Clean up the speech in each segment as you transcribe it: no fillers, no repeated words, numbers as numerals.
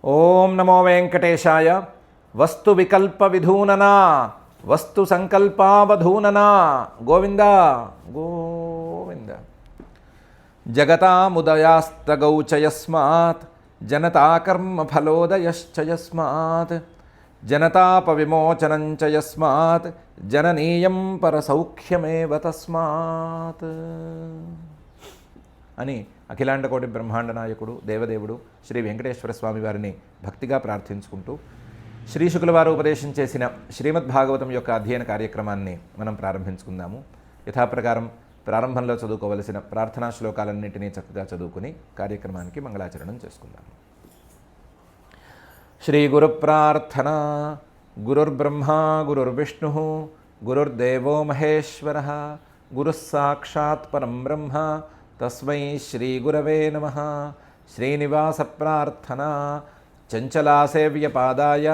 ఓం నమో వెంకటేశాయ. వస్తు వికల్ప విధూననా వస్తు సంకల్పావధూననా గోవింద గోవింద. జగతాముదయాస్తగౌచయస్మాత్ జనతాకర్మ ఫలోదయశ్చయస్మాత్ జనతాపవిమోచనంచ యస్మాత్ జననీయం పరసౌఖ్యమేవ తస్మాత్ అని అఖిలాండకోటి బ్రహ్మాండ నాయకుడు దేవదేవుడు శ్రీ వెంకటేశ్వర స్వామి వారిని భక్తిగా ప్రార్థించుకుంటూ శ్రీ శుక్లవారు ఉపదేశం చేసిన శ్రీమద్భాగవతం యొక్క అధ్యయన కార్యక్రమాన్ని మనం ప్రారంభించుకుందాము. యథాప్రకారం ప్రారంభంలో చదువుకోవలసిన ప్రార్థనా శ్లోకాలన్నింటినీ చక్కగా చదువుకుని కార్యక్రమానికి మంగళాచరణం చేసుకుందాము. శ్రీ గురు ప్రార్థన. గురుర్బ్రహ్మా గురుర్విష్ణు గురుర్దేవో మహేశ్వర గురుః సాక్షాత్ పరం బ్రహ్మ తస్మై శ్రీ గురవే నమః. శ్రీనివాస ప్రార్థన. చంచలాసేవ్య పాదాయ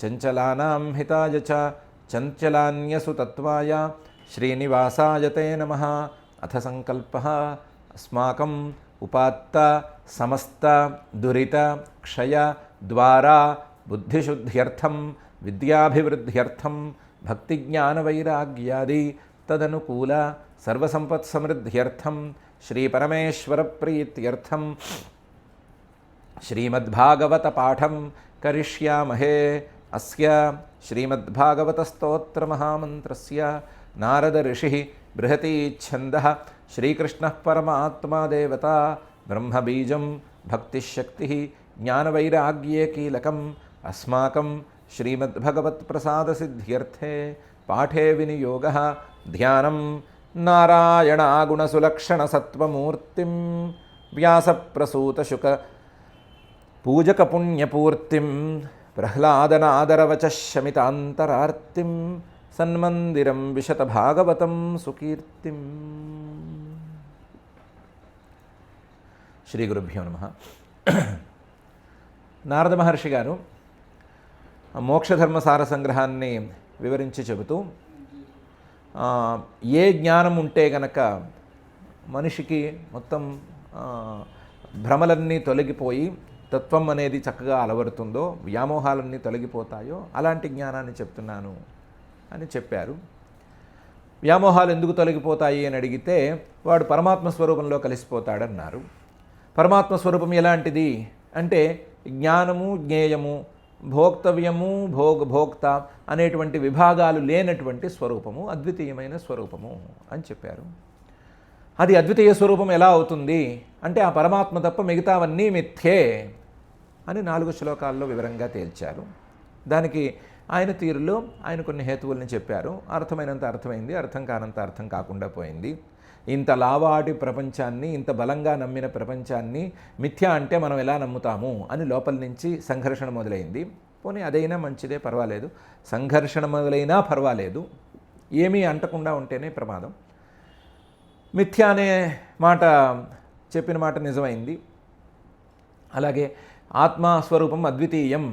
చంచలానాం హితాయ చ చంచలాన్యసు తత్వాయ శ్రీనివాసాయ తే నమః. అథ సంకల్పః అస్మాకం ఉపాత్త సమస్త దురిత క్షయ ద్వారా బుద్ధిశుద్ధ్యర్థం విద్యాభివృద్ధ్యర్థం భక్తిజ్ఞానవైరాగ్యాది తదనుకూల సర్వసంపత్సమృద్ధ్యర్థం శ్రీ పరమేశ్వర ప్రీత్యర్థం శ్రీమద్భాగవత పాఠం కరిష్యామహే. అస్య శ్రీమద్భాగవత స్తోత్ర మహామంత్రస్య నారద ఋషి బృహతి ఛందః శ్రీకృష్ణః పరమాత్మా దేవత బ్రహ్మబీజం భక్తిశక్తి జ్ఞానవైరాగ్యే కీలకం అస్మాకం శ్రీమద్భగవత్ప్రసాదసిద్ధ్యర్థే పాఠే వినియోగః ధ్యానం నారాయణాగుణసులక్షణసత్వమూర్తిం వ్యాసప్రసూతశుక పూజకపుణ్యపూర్తిం ప్రహ్లాదనాదరవచ శమితాంతరార్తిం సన్మందిరం విశతభాగవతం సుకీర్తిం. శ్రీ గురుభ్యో నమః. నారద మహర్షి గారు మోక్షధర్మసార సంగ్రహాన్ని వివరించి చెబుతూ ఏ జ్ఞానం ఉంటే గనక మనిషికి మొత్తం భ్రమలన్నీ తొలగిపోయి తత్వం అనేది చక్కగా అలవడుతుందో వ్యామోహాలన్నీ తొలగిపోతాయో అలాంటి జ్ఞానాన్ని చెప్తున్నాను అని చెప్పారు. వ్యామోహాలు ఎందుకు తొలగిపోతాయి అని అడిగితే వాడు పరమాత్మ స్వరూపంలో కలిసిపోతాడన్నారు. పరమాత్మ స్వరూపం ఎలాంటిది అంటే జ్ఞానము జ్ఞేయము భోక్తవ్యము భోక్త అనేటువంటి విభాగాలు లేనటువంటి స్వరూపము అద్వితీయమైన స్వరూపము అని చెప్పారు. అది అద్వితీయ స్వరూపం ఎలా అవుతుంది అంటే ఆ పరమాత్మ తప్ప మిగతావన్నీ మిథ్యే అని 4 శ్లోకాల్లో వివరంగా తేల్చారు. దానికి ఆయన తీరులో ఆయన కొన్ని హేతువుల్ని చెప్పారు. అర్థమైనంత అర్థమైంది, అర్థం కానంత అర్థం కాకుండా పోయింది. ఇంత లావాటి ప్రపంచాన్ని, ఇంత బలంగా నమ్మిన ప్రపంచాన్ని మిథ్య అంటే మనం ఎలా నమ్ముతాము అని లోపల నుంచి సంఘర్షణ మొదలైంది. పోనీ అదైనా మంచిదే, పర్వాలేదు. సంఘర్షణ మొదలైనా పర్వాలేదు, ఏమీ అంటకుండా ఉంటేనే ప్రమాదం. మిథ్య అనే మాట చెప్పిన మాట నిజమైంది. అలాగే ఆత్మస్వరూపం అద్వితీయం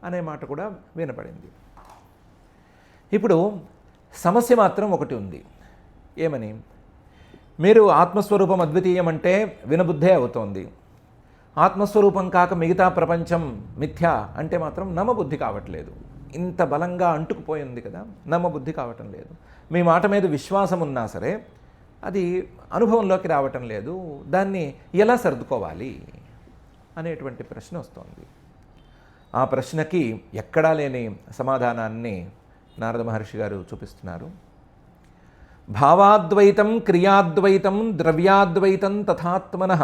అనే మాట కూడా వినపడింది. ఇప్పుడు సమస్య మాత్రం ఒకటి ఉంది. ఏమని? మీరు ఆత్మస్వరూపం అద్వితీయం అంటే వినబుద్ధే అవుతోంది. ఆత్మస్వరూపం కాక మిగతా ప్రపంచం మిథ్య అంటే మాత్రం నమ్మబుద్ధి కావట్లేదు. ఇంత బలంగా అంటుకుపోయింది కదా, నమ్మబుద్ధి కావటం లేదు. మీ మాట మీద విశ్వాసం ఉన్నా సరే అది అనుభవంలోకి రావటం లేదు. దాన్ని ఎలా సర్దుకోవాలి అనేటువంటి ప్రశ్న వస్తోంది. ఆ ప్రశ్నకి ఎక్కడా లేని సమాధానాన్ని నారద మహర్షి గారు చూపిస్తున్నారు. భావాద్వైతం క్రియాద్వైతం ద్రవ్యాద్వైతం తథాత్మనః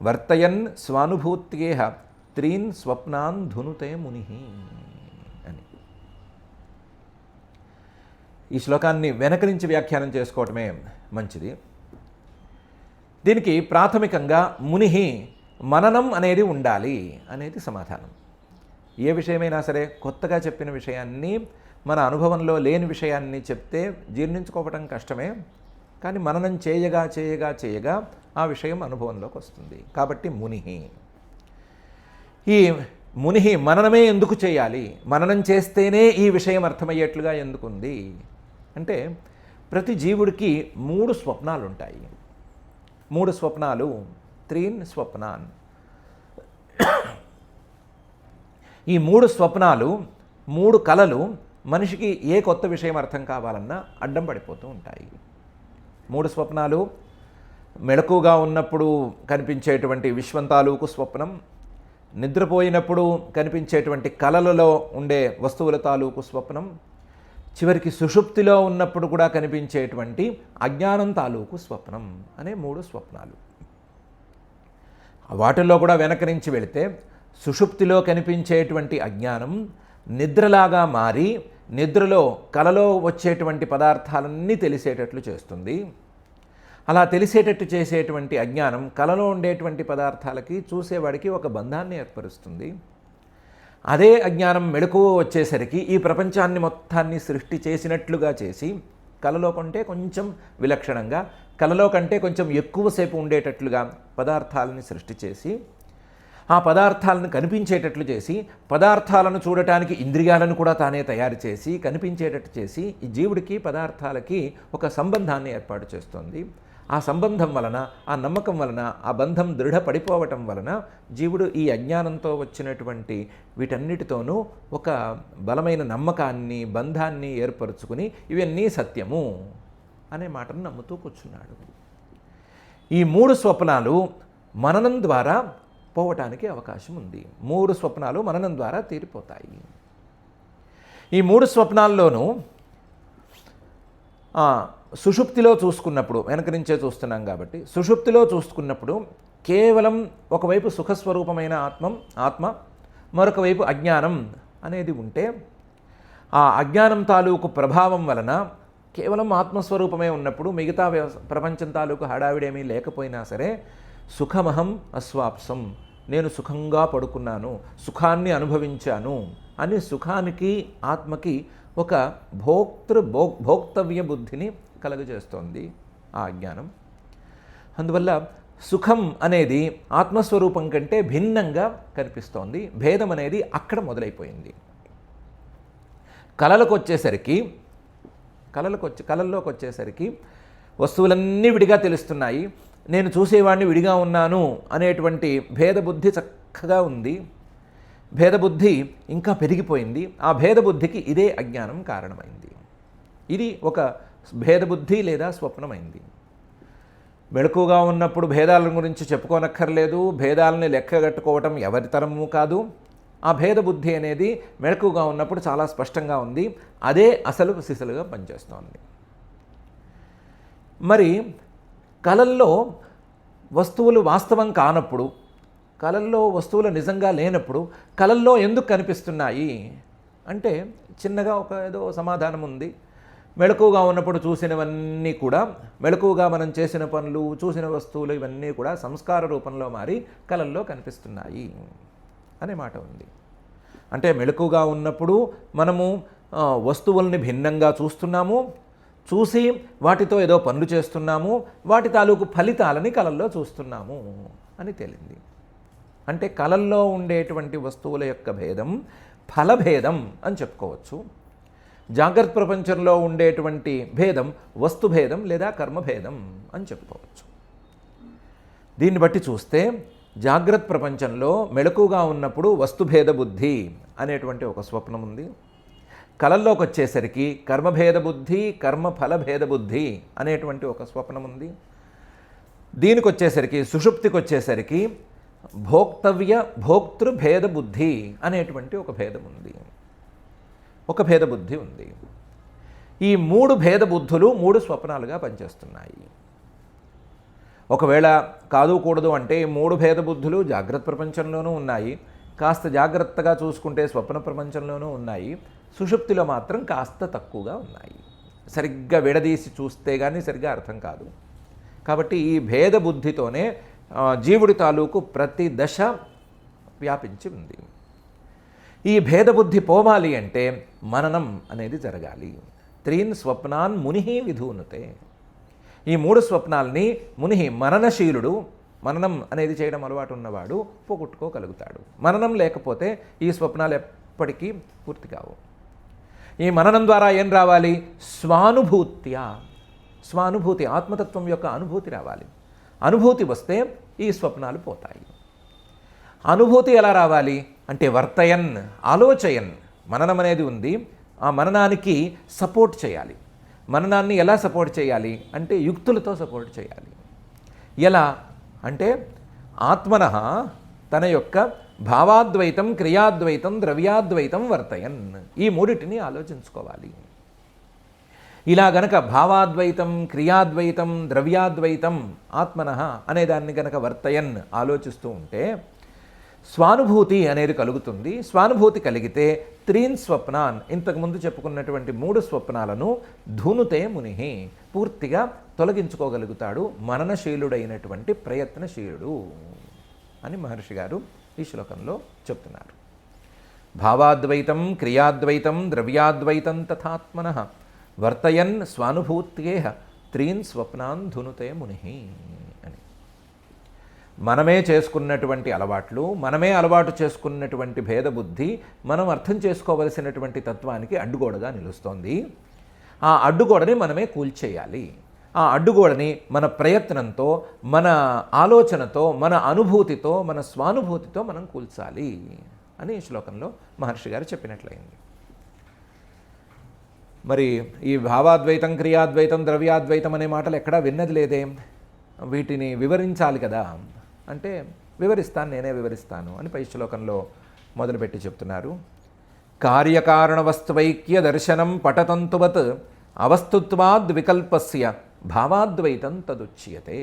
వర్తయన్ స్వానుభూత్యేహ త్రీన్ స్వప్నాన్ ధునుతే ముని అని. ఈ శ్లోకాన్ని వెనక నుంచి వ్యాఖ్యానం చేసుకోవటమే మంచిది. దీనికి ప్రాథమికంగా ముని మననం అనేది ఉండాలి అనేది సమాధానం. ఏ విషయమైనా సరే కొత్తగా చెప్పిన విషయాన్ని, మన అనుభవంలో లేని విషయాన్ని చెప్తే జీర్ణించుకోవటం కష్టమే. కానీ మననం చేయగా చేయగా చేయగా ఆ విషయం అనుభవంలోకి వస్తుంది. కాబట్టి ముని. ఈ ముని మననమే ఎందుకు చేయాలి? మననం చేస్తేనే ఈ విషయం అర్థమయ్యేట్లుగా ఎందుకుంది అంటే ప్రతి జీవుడికి 3 స్వప్నాలు ఉంటాయి. 3 స్వప్నాలు, 3 స్వప్నాన్. ఈ 3 స్వప్నాలు, 3 కలలు మనిషికి ఏ కొత్త విషయం అర్థం కావాలన్నా అడ్డం పడిపోతూ ఉంటాయి. 3 స్వప్నాలు మెలకుగా ఉన్నప్పుడు కనిపించేటువంటి విశ్వం తాలూకు స్వప్నం, నిద్రపోయినప్పుడు కనిపించేటువంటి కలలలో ఉండే వస్తువుల తాలూకు స్వప్నం, చివరికి సుషుప్తిలో ఉన్నప్పుడు కూడా కనిపించేటువంటి అజ్ఞానం తాలూకు స్వప్నం అనే 3 స్వప్నాలు. వాటిల్లో కూడా వెనక నుంచి వెళితే సుషుప్తిలో కనిపించేటువంటి అజ్ఞానం నిద్రలాగా మారి నిద్రలో కలలో వచ్చేటువంటి పదార్థాలన్నీ తెలిసేటట్లు చేస్తుంది. అలా తెలిసేటట్టు చేసేటువంటి అజ్ఞానం కలలో ఉండేటువంటి పదార్థాలకి చూసేవాడికి ఒక బంధాన్ని ఏర్పరుస్తుంది. అదే అజ్ఞానం మెలకువ వచ్చేసరికి ఈ ప్రపంచాన్ని మొత్తాన్ని సృష్టి చేసినట్లుగా చేసి కలలో కంటే కొంచెం విలక్షణంగా, కలలో కంటే కొంచెం ఎక్కువసేపు ఉండేటట్లుగా పదార్థాలని సృష్టి చేసి, ఆ పదార్థాలను కనిపించేటట్లు చేసి, పదార్థాలను చూడటానికి ఇంద్రియాలను కూడా తానే తయారు చేసి కనిపించేటట్టు చేసి ఈ జీవుడికి పదార్థాలకి ఒక సంబంధాన్ని ఏర్పాటు చేస్తుంది. ఆ సంబంధం వలన, ఆ నమ్మకం వలన, ఆ బంధం దృఢపడిపోవటం వలన జీవుడు ఈ అజ్ఞానంతో వచ్చినటువంటి వీటన్నిటితోనూ ఒక బలమైన నమ్మకాన్ని, బంధాన్ని ఏర్పరచుకుని ఇవన్నీ సత్యము అనే మాటను నమ్ముతూ కూర్చున్నాడు. ఈ 3 స్వప్నాలు మననం ద్వారా పోవటానికి అవకాశం ఉంది. 3 స్వప్నాలు మననం ద్వారా తీరిపోతాయి. ఈ 3 స్వప్నాల్లోనూ సుషుప్తిలో చూసుకున్నప్పుడు, వెనక నుంచే చూస్తున్నాం కాబట్టి, సుషుప్తిలో చూసుకున్నప్పుడు కేవలం ఒకవైపు సుఖస్వరూపమైన ఆత్మ, మరొక వైపు అజ్ఞానం అనేది ఉంటే, ఆ అజ్ఞానం తాలూకు ప్రభావం వలన కేవలం ఆత్మస్వరూపమే ఉన్నప్పుడు మిగతా ప్రపంచం తాలూకు హడావిడేమీ లేకపోయినా సరే సుఖమహం అస్వాప్సం, నేను సుఖంగా పడుకున్నాను, సుఖాన్ని అనుభవించాను అని సుఖానికి, ఆత్మకి ఒక భోక్తవ్య బుద్ధిని కలుగజేస్తోంది ఆ అజ్ఞానం. అందువల్ల సుఖం అనేది ఆత్మస్వరూపం కంటే భిన్నంగా కనిపిస్తోంది. భేదం అనేది అక్కడ మొదలైపోయింది. కలల్లోకి వచ్చేసరికి వస్తువులన్నీ విడిగా తెలుస్తున్నాయి. నేను చూసేవాడిని విడిగా ఉన్నాను అనేటువంటి భేదబుద్ధి చక్కగా ఉంది. భేదబుద్ధి ఇంకా పెరిగిపోయింది. ఆ భేదబుద్ధికి ఇదే అజ్ఞానం కారణమైంది. ఇది ఒక భేదబుద్ధి లేదా స్వప్నమైంది. మెలకుగా ఉన్నప్పుడు భేదాల గురించి చెప్పుకోనక్కర్లేదు. భేదాలని లెక్కగట్టుకోవటం ఎవరి తరము కాదు. ఆ భేదబుద్ధి అనేది మెలకుగా ఉన్నప్పుడు చాలా స్పష్టంగా ఉంది. అదే అసలు సిసలుగా పనిచేస్తోంది. మరి కలల్లో వస్తువులు వాస్తవం కానప్పుడు, కలల్లో వస్తువులు నిజంగా లేనప్పుడు కలల్లో ఎందుకు కనిపిస్తున్నాయి అంటే చిన్నగా ఏదో సమాధానం ఉంది. మెలకువగా ఉన్నప్పుడు చూసినవన్నీ కూడా, మెలకువగా మనం చేసిన పనులు, చూసిన వస్తువులు ఇవన్నీ కూడా సంస్కార రూపంలో మారి కలల్లో కనిపిస్తున్నాయి అనే మాట ఉంది. అంటే మెలకువగా ఉన్నప్పుడు మనము వస్తువుల్ని భిన్నంగా చూస్తున్నాము, చూసి వాటితో ఏదో పనులు చేస్తున్నాము, వాటి తాలూకు ఫలితాలని కలల్లో చూస్తున్నాము అని తేలింది. అంటే కలల్లో ఉండేటువంటి వస్తువుల యొక్క భేదం ఫలభేదం అని చెప్పుకోవచ్చు. జాగ్రత్త ప్రపంచంలో ఉండేటువంటి భేదం వస్తుభేదం లేదా కర్మభేదం అని చెప్పుకోవచ్చు. దీన్ని బట్టి చూస్తే జాగ్రత్త ప్రపంచంలో మెలకుగా ఉన్నప్పుడు వస్తుభేద బుద్ధి అనేటువంటి ఒక స్వప్నం ఉంది. కలల్లోకి వచ్చేసరికి కర్మభేద బుద్ధి, కర్మఫలభేద బుద్ధి అనేటువంటి ఒక స్వప్నం ఉంది. దీనికి వచ్చేసరికి, సుషుప్తికి వచ్చేసరికి భోక్తృభేద బుద్ధి అనేటువంటి ఒక భేదం ఉంది, ఒక భేద బుద్ధి ఉంది. ఈ 3 భేద బుద్ధులు 3 స్వప్నాలుగా పనిచేస్తున్నాయి. ఒకవేళ కాదు కూడదు అంటే 3 భేద బుద్ధులు జాగ్రత్త ప్రపంచంలోనూ ఉన్నాయి, కాస్త జాగ్రత్తగా చూసుకుంటే స్వప్న ప్రపంచంలోనూ ఉన్నాయి, సుషుప్తిలో మాత్రం కాస్త తక్కువగా ఉన్నాయి. సరిగ్గా విడదీసి చూస్తే కానీ సరిగ్గా అర్థం కాదు. కాబట్టి ఈ భేద బుద్ధితోనే జీవుడి తాలూకు ప్రతి దశ వ్యాపించి ఉంది. ఈ భేదబుద్ధి పోవాలి అంటే మననం అనేది జరగాలి. 3 స్వప్నాన్ ముని విధూనుతే. ఈ 3 స్వప్నాల్ని ముని మననశీలుడు, మననం అనేది చేయడం అలవాటు ఉన్నవాడు పోగొట్టుకోగలుగుతాడు. మననం లేకపోతే ఈ స్వప్నాలు ఎప్పటికీ పూర్తి కావు. ఈ మననం ద్వారా ఏం రావాలి? స్వానుభూతి, ఆత్మతత్వం యొక్క అనుభూతి రావాలి. అనుభూతి వస్తే ఈ స్వప్నాలు పోతాయి. అనుభూతి ఎలా రావాలి? అంటే వర్తయన్, ఆలోచయన్, మననం అనేది ఉంది. ఆ మననానికి సపోర్ట్ చేయాలి. మననాన్ని ఎలా సపోర్ట్ చేయాలి అంటే యుక్తులతో సపోర్ట్ చేయాలి. ఎలా అంటే ఆత్మనః తన యొక్క భావాద్వైతం, క్రియాద్వైతం, ద్రవ్యాద్వైతం వర్తయన్, ఈ మూడిటిని ఆలోచించుకోవాలి. ఇలా గనక భావాద్వైతం, క్రియాద్వైతం, ద్రవ్యాద్వైతం, ఆత్మనః అనేదాన్ని గనక వర్తయన్ ఆలోచిస్తూ ఉంటే స్వానుభూతి అనేది కలుగుతుంది. స్వానుభూతి కలిగితే త్రీన్ స్వప్నాన్, ఇంతకుముందు చెప్పుకున్నటువంటి 3 స్వప్నాలను ధూనుతే ముని, పూర్తిగా తొలగించుకోగలుగుతాడు మననశీలుడైనటువంటి ప్రయత్నశీలుడు అని మహర్షి గారు ఈ శ్లోకంలో చెప్తున్నారు. భావాద్వైతం, క్రియాద్వైతం, ద్రవ్యాద్వైతం తథాత్మనః వర్తయన్ స్వానుభూత్యేహ త్రీన్ స్వప్నాన్ ధునుతే ముని అని. మనమే చేసుకున్నటువంటి అలవాట్లు, మనమే అలవాటు చేసుకున్నటువంటి భేదబుద్ధి మనం అర్థం చేసుకోవలసినటువంటి తత్వానికి అడ్డుగోడగా నిలుస్తోంది. ఆ అడ్డుగోడని మనమే కూల్చేయాలి. ఆ అడ్డుగోడని మన ప్రయత్నంతో, మన ఆలోచనతో, మన అనుభూతితో, మన స్వానుభూతితో మనం కూల్చాలి అని ఈ శ్లోకంలో మహర్షి గారు చెప్పినట్లయింది. మరి ఈ భావాద్వైతం, క్రియాద్వైతం, ద్రవ్యాద్వైతం అనే మాటలు ఎక్కడా విన్నది లేదే. వీటిని వివరించాలి కదా అంటే వివరిస్తాను, నేనే వివరిస్తాను అని పై శ్లోకంలో మొదలుపెట్టి చెప్తున్నారు. కార్యకారణ వస్తువైక్య దర్శనం పటతంతువత్ అవస్తుత్వాద్ వికల్పస్య భావాద్వైతం తదుచ్యతే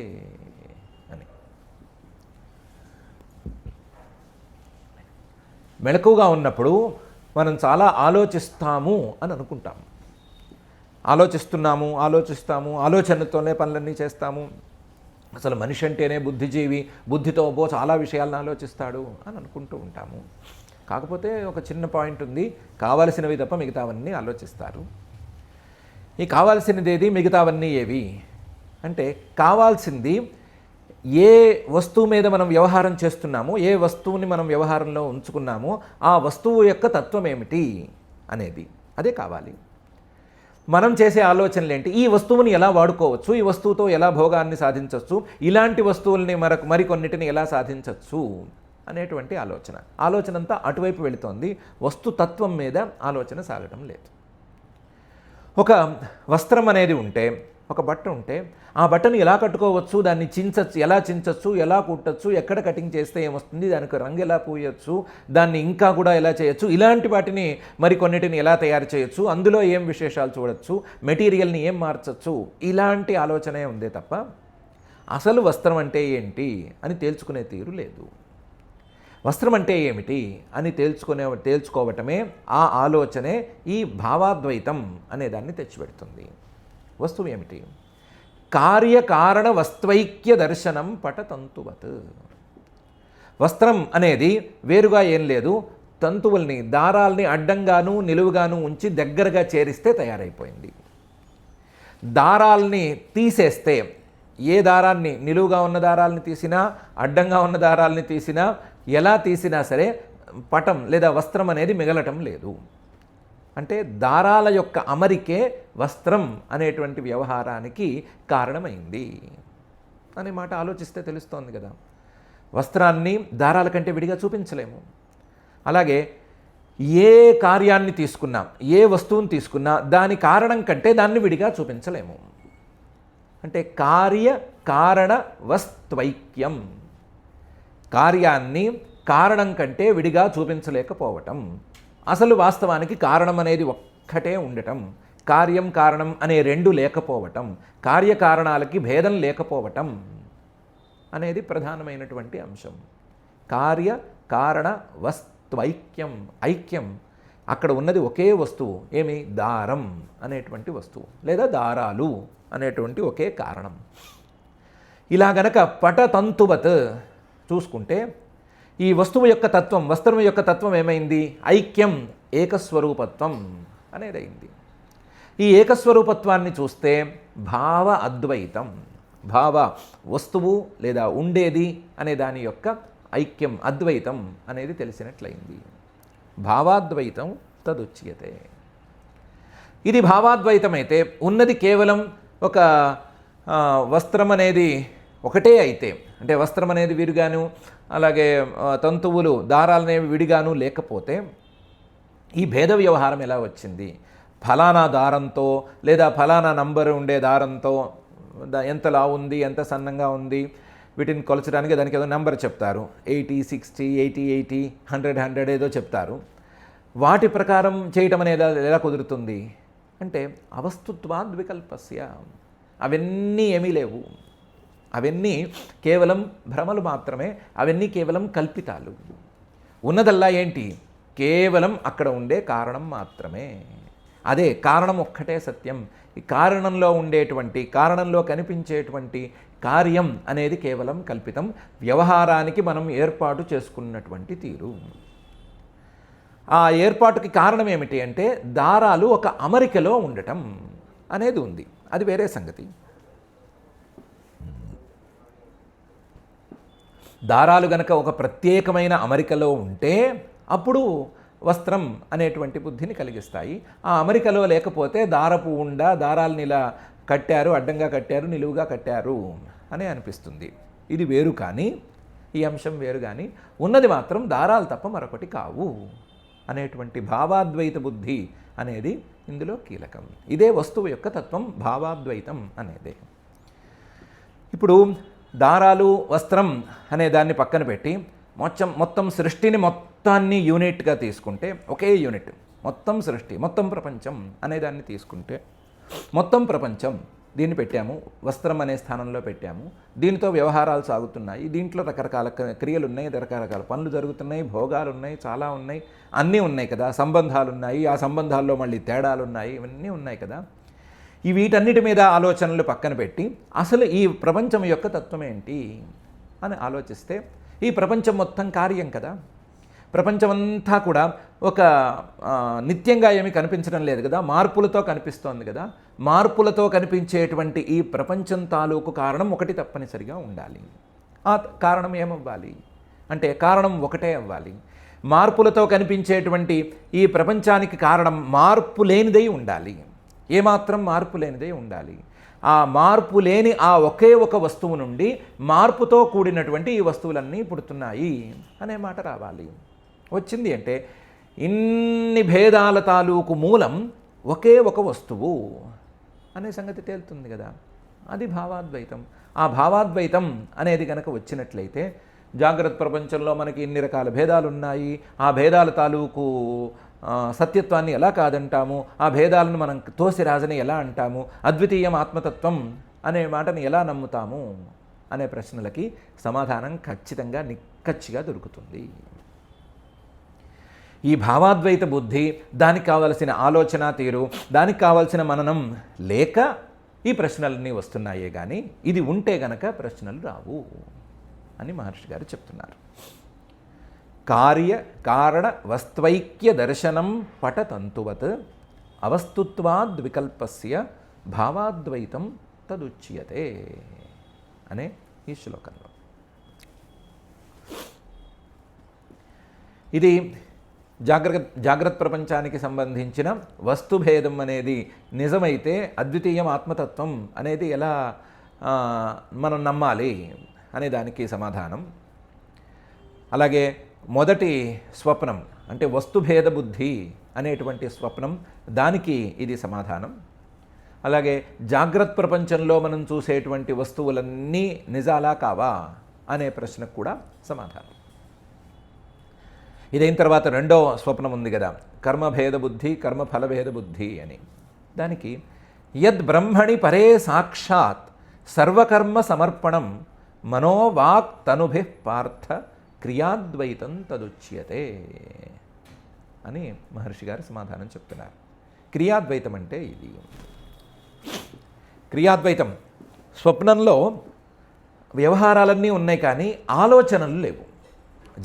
అని. మెలకుగా ఉన్నప్పుడు మనం చాలా ఆలోచిస్తాము అని అనుకుంటాము. ఆలోచిస్తాము, ఆలోచనతోనే పనులన్నీ చేస్తాము. అసలు మనిషి అంటేనే బుద్ధిజీవి, బుద్ధితో చాలా విషయాలను ఆలోచిస్తాడు అని అనుకుంటూ ఉంటాము. కాకపోతే ఒక చిన్న పాయింట్ ఉంది, కావాల్సినవి తప్ప మిగతావన్నీ ఆలోచిస్తారు. ఈ కావాల్సినది ఏది, మిగతావన్నీ ఏవి అంటే కావాల్సింది ఏ వస్తువు మీద మనం వ్యవహారం చేస్తున్నామో, ఏ వస్తువుని మనం వ్యవహారంలో ఉంచుకున్నామో ఆ వస్తువు యొక్క తత్వం ఏమిటి అనేది, అదే కావాలి. మనం చేసే ఆలోచనలు ఏంటి, ఈ వస్తువుని ఎలా వాడుకోవచ్చు, ఈ వస్తువుతో ఎలా భోగాన్ని సాధించవచ్చు, ఇలాంటి వస్తువుల్ని మరికొన్నిటిని ఎలా సాధించవచ్చు అనేటువంటి ఆలోచన అంతా అటువైపు వెళుతోంది. వస్తుతత్వం మీద ఆలోచన సాగటం లేదు. ఒక వస్త్రం అనేది ఉంటే, ఒక బట్ట ఉంటే ఆ బట్టను ఎలా కట్టుకోవచ్చు, దాన్ని ఎలా చించచ్చు, ఎలా కుట్టచ్చు, ఎక్కడ కటింగ్ చేస్తే ఏమొస్తుంది, దానికి రంగు ఎలా పూయచ్చు, దాన్ని ఇంకా కూడా ఎలా చేయొచ్చు, ఇలాంటి వాటిని మరికొన్నిటిని ఎలా తయారు చేయొచ్చు, అందులో ఏం విశేషాలు చూడొచ్చు, మెటీరియల్ని ఏం మార్చచ్చు, ఇలాంటి ఆలోచనే ఉందే తప్ప అసలు వస్త్రం అంటే ఏంటి అని తేల్చుకునే తీరు లేదు. వస్త్రం అంటే ఏమిటి అని తేల్చుకోవటమే, ఆ ఆలోచనే ఈ భావాద్వైతం అనేదాన్ని తెచ్చిపెడుతుంది. వస్తువు ఏమిటి? కార్యకారణ వస్త్వైక్య దర్శనం పటతంతువత్. వస్త్రం అనేది వేరుగా ఏం లేదు, తంతువుల్ని, దారాల్ని అడ్డంగాను నిలువుగాను ఉంచి దగ్గరగా చేరిస్తే తయారైపోయింది. దారాల్ని తీసేస్తే, ఏ దారాన్ని, నిలువుగా ఉన్న దారాల్ని తీసినా, అడ్డంగా ఉన్న దారాల్ని తీసినా, ఎలా తీసినా సరే పటం లేదా వస్త్రం అనేది మిగలటం లేదు. అంటే దారాల యొక్క అమరికే వస్త్రం అనేటువంటి వ్యవహారానికి కారణమైంది అనే మాట ఆలోచిస్తే తెలుస్తోంది కదా. వస్త్రాన్ని దారాల కంటే విడిగా చూపించలేము. అలాగే ఏ కార్యాన్ని తీసుకున్నా, ఏ వస్తువుని తీసుకున్నా దాని కారణం కంటే దాన్ని విడిగా చూపించలేము. అంటే కార్యకారణ వస్త్వైక్యం, కార్యాన్ని కారణం కంటే విడిగా చూపించలేకపోవటం. అసలు వాస్తవానికి కారణం అనేది ఒక్కటే ఉండటం, కార్యం కారణం అనే రెండు లేకపోవటం, కార్యకారణాలకి భేదం లేకపోవటం అనేది ప్రధానమైనటువంటి అంశం. కార్యకారణ వస్త్వైక్యం, ఐక్యం, అక్కడ ఉన్నది ఒకే వస్తువు. ఏమి? దారం అనేటువంటి వస్తువు, లేదా దారాలు అనేటువంటి ఒకే కారణం. ఇలా గనక పటతంతువత్ చూసుకుంటే ఈ వస్తువు యొక్క తత్వం, వస్త్రం యొక్క తత్వం ఏమైంది? ఐక్యం, ఏకస్వరూపత్వం అనేది అయింది. ఈ ఏకస్వరూపత్వాన్ని చూస్తే భావ అద్వైతం, భావ వస్తువు లేదా ఉండేది అనే దాని యొక్క ఐక్యం, అద్వైతం అనేది తెలిసినట్లయింది. భావాద్వైతం తదుచ్యతే. ఇది భావాద్వైతం అయితే ఉన్నది కేవలం ఒక వస్త్రం అనేది ఒకటే అయితే, అంటే వస్త్రం అనేది విడిగాను, అలాగే తంతువులు దారాలనేవి విడిగాను లేకపోతే ఈ భేద వ్యవహారం ఎలా వచ్చింది? ఫలానా దారంతో లేదా ఫలానా నంబర్ ఉండే దారంతో ఎంత లావు ఉంది, ఎంత సన్నంగా ఉంది, వీటిని కొలచడానికి దానికి ఏదో నెంబర్ చెప్తారు. 80, 60, 80, 80, 100, 100 ఏదో చెప్తారు. వాటి ప్రకారం చేయటం అనేది ఎలా కుదురుతుంది అంటే అవస్తుత్వాద్వికల్పస్య. అవన్నీ ఏమీ లేవు, అవన్నీ కేవలం భ్రమలు మాత్రమే, అవన్నీ కేవలం కల్పితాలు. ఉన్నదల్లా ఏంటి? కేవలం అక్కడ ఉండే కారణం మాత్రమే. అదే కారణం ఒక్కటే సత్యం. ఈ కారణంలో ఉండేటువంటి, కారణంలో కనిపించేటువంటి కార్యం అనేది కేవలం కల్పితం, వ్యవహారానికి మనం ఏర్పాటు చేసుకున్నటువంటి తీరు. ఆ ఏర్పాటుకి కారణం ఏమిటి అంటే దారాలు ఒక అమరికలో ఉండటం అనేది ఉంది. అది వేరే సంగతి. దారాలు గనక ఒక ప్రత్యేకమైన అమరికలో ఉంటే అప్పుడు వస్త్రం అనేటువంటి బుద్ధిని కలిగిస్తాయి. ఆ అమరికలో లేకపోతే దారపు దారాలను ఇలా కట్టారు, అడ్డంగా కట్టారు, నిలువుగా కట్టారు అని అనిపిస్తుంది. ఇది వేరు, కానీ ఈ అంశం వేరు, కానీ ఉన్నది మాత్రం దారాలు తప్ప మరొకటి కావు అనేటువంటి భావాద్వైత బుద్ధి అనేది ఇందులో కీలకం. ఇదే వస్తువు యొక్క తత్వం, భావాద్వైతం అనేదే. ఇప్పుడు దారాలు, వస్త్రం అనే దాన్ని పక్కన పెట్టి మొత్తం సృష్టిని మొత్తాన్ని యూనిట్గా తీసుకుంటే, ఒకే యూనిట్, మొత్తం సృష్టి, మొత్తం ప్రపంచం అనేదాన్ని తీసుకుంటే, మొత్తం ప్రపంచం దీన్ని పెట్టాము, వస్త్రం అనే స్థానంలో పెట్టాము. దీనితో వ్యవహారాలు సాగుతున్నాయి. దీంట్లో రకరకాల క్రియలు ఉన్నాయి, రకరకాల పనులు జరుగుతున్నాయి, భోగాలు ఉన్నాయి, చాలా ఉన్నాయి, అన్నీ ఉన్నాయి కదా. సంబంధాలు ఉన్నాయి, ఆ సంబంధాల్లో మళ్ళీ తేడాలు ఉన్నాయి, ఇవన్నీ ఉన్నాయి కదా. ఈ వీటన్నిటి మీద ఆలోచనలు పక్కన పెట్టి అసలు ఈ ప్రపంచం యొక్క తత్వం ఏంటి అని ఆలోచిస్తే, ఈ ప్రపంచం మొత్తం కార్యం కదా. ప్రపంచమంతా కూడా ఒక నిత్యంగా ఏమీ కనిపించడం లేదు కదా, మార్పులతో కనిపిస్తోంది కదా. మార్పులతో కనిపించేటువంటి ఈ ప్రపంచం తాలూకు కారణం ఒకటి తప్పనిసరిగా ఉండాలి. ఆ కారణం ఏమవ్వాలి అంటే కారణం ఒకటే అవ్వాలి. మార్పులతో కనిపించేటువంటి ఈ ప్రపంచానికి కారణం మార్పు లేనిదై ఉండాలి, ఏమాత్రం మార్పు లేనిదై ఉండాలి. ఆ మార్పు లేని ఆ ఒకే ఒక వస్తువు నుండి మార్పుతో కూడినటువంటి ఈ వస్తువులన్నీ పుడుతున్నాయి అనే మాట రావాలి. వచ్చింది అంటే ఇన్ని భేదాల తాలూకు మూలం ఒకే ఒక వస్తువు అనే సంగతి తేలుతుంది కదా. అది భావాద్వైతం. ఆ భావాద్వైతం అనేది కనుక వచ్చినట్లయితే జాగ్రత్త ప్రపంచంలో మనకి ఇన్ని రకాల భేదాలు ఉన్నాయి, ఆ భేదాల తాలూకు సత్యత్వాన్ని ఎలా కాదంటాము, ఆ భేదాలను మనం తోసిరాజని ఎలా అంటాము, అద్వితీయం ఆత్మతత్వం అనే మాటని ఎలా నమ్ముతాము అనే ప్రశ్నలకి సమాధానం ఖచ్చితంగా నిక్కచ్చిగా దొరుకుతుంది. ఈ భావాద్వైత బుద్ధి, దానికి కావలసిన ఆలోచన తీరు, దానికి కావలసిన మననం లేక ఈ ప్రశ్నలన్నీ వస్తున్నాయే కానీ ఇది ఉంటే గనక ప్రశ్నలు రావు అని మహర్షి గారు చెప్తున్నారు. కార్య కారణ వస్త్వైక్య దర్శనం పటతంతువత్ అవస్తుత్వాద్వికల్పస్య భావాద్వైతం తదుచ్యతే అనే ఈ శ్లోకంలో. ఇది జాగ్రత్త ప్రపంచానికి సంబంధించిన వస్తుభేదం అనేది నిజమైతే అద్వితీయం ఆత్మతత్వం అనేది ఎలా మనం నమ్మాలి అనే దానికి సమాధానం. అలాగే మొదటి స్వప్నం అంటే వస్తుభేద బుద్ధి అనేటువంటి స్వప్నం, దానికి ఇది సమాధానం. అలాగే జాగ్రత్త ప్రపంచంలో మనం చూసేటువంటి వస్తువులన్నీ నిజాలా కావా అనే ప్రశ్నకు కూడా సమాధానం. ఇదైన తర్వాత రెండో స్వప్నం ఉంది కదా, కర్మభేద బుద్ధి, కర్మఫలభేద బుద్ధి అని. దానికి యద్ బ్రహ్మణి పరే సాక్షాత్ సర్వకర్మ సమర్పణం మనోవాక్ తనుభిః పార్థ క్రియాద్వైతం తదుచ్యతే అని మహర్షి గారు సమాధానం చెప్తున్నారు. క్రియాద్వైతం అంటే ఇది. క్రియాద్వైతం, స్వప్నంలో వ్యవహారాలన్నీ ఉన్నాయి కానీ ఆలోచనలు లేవు.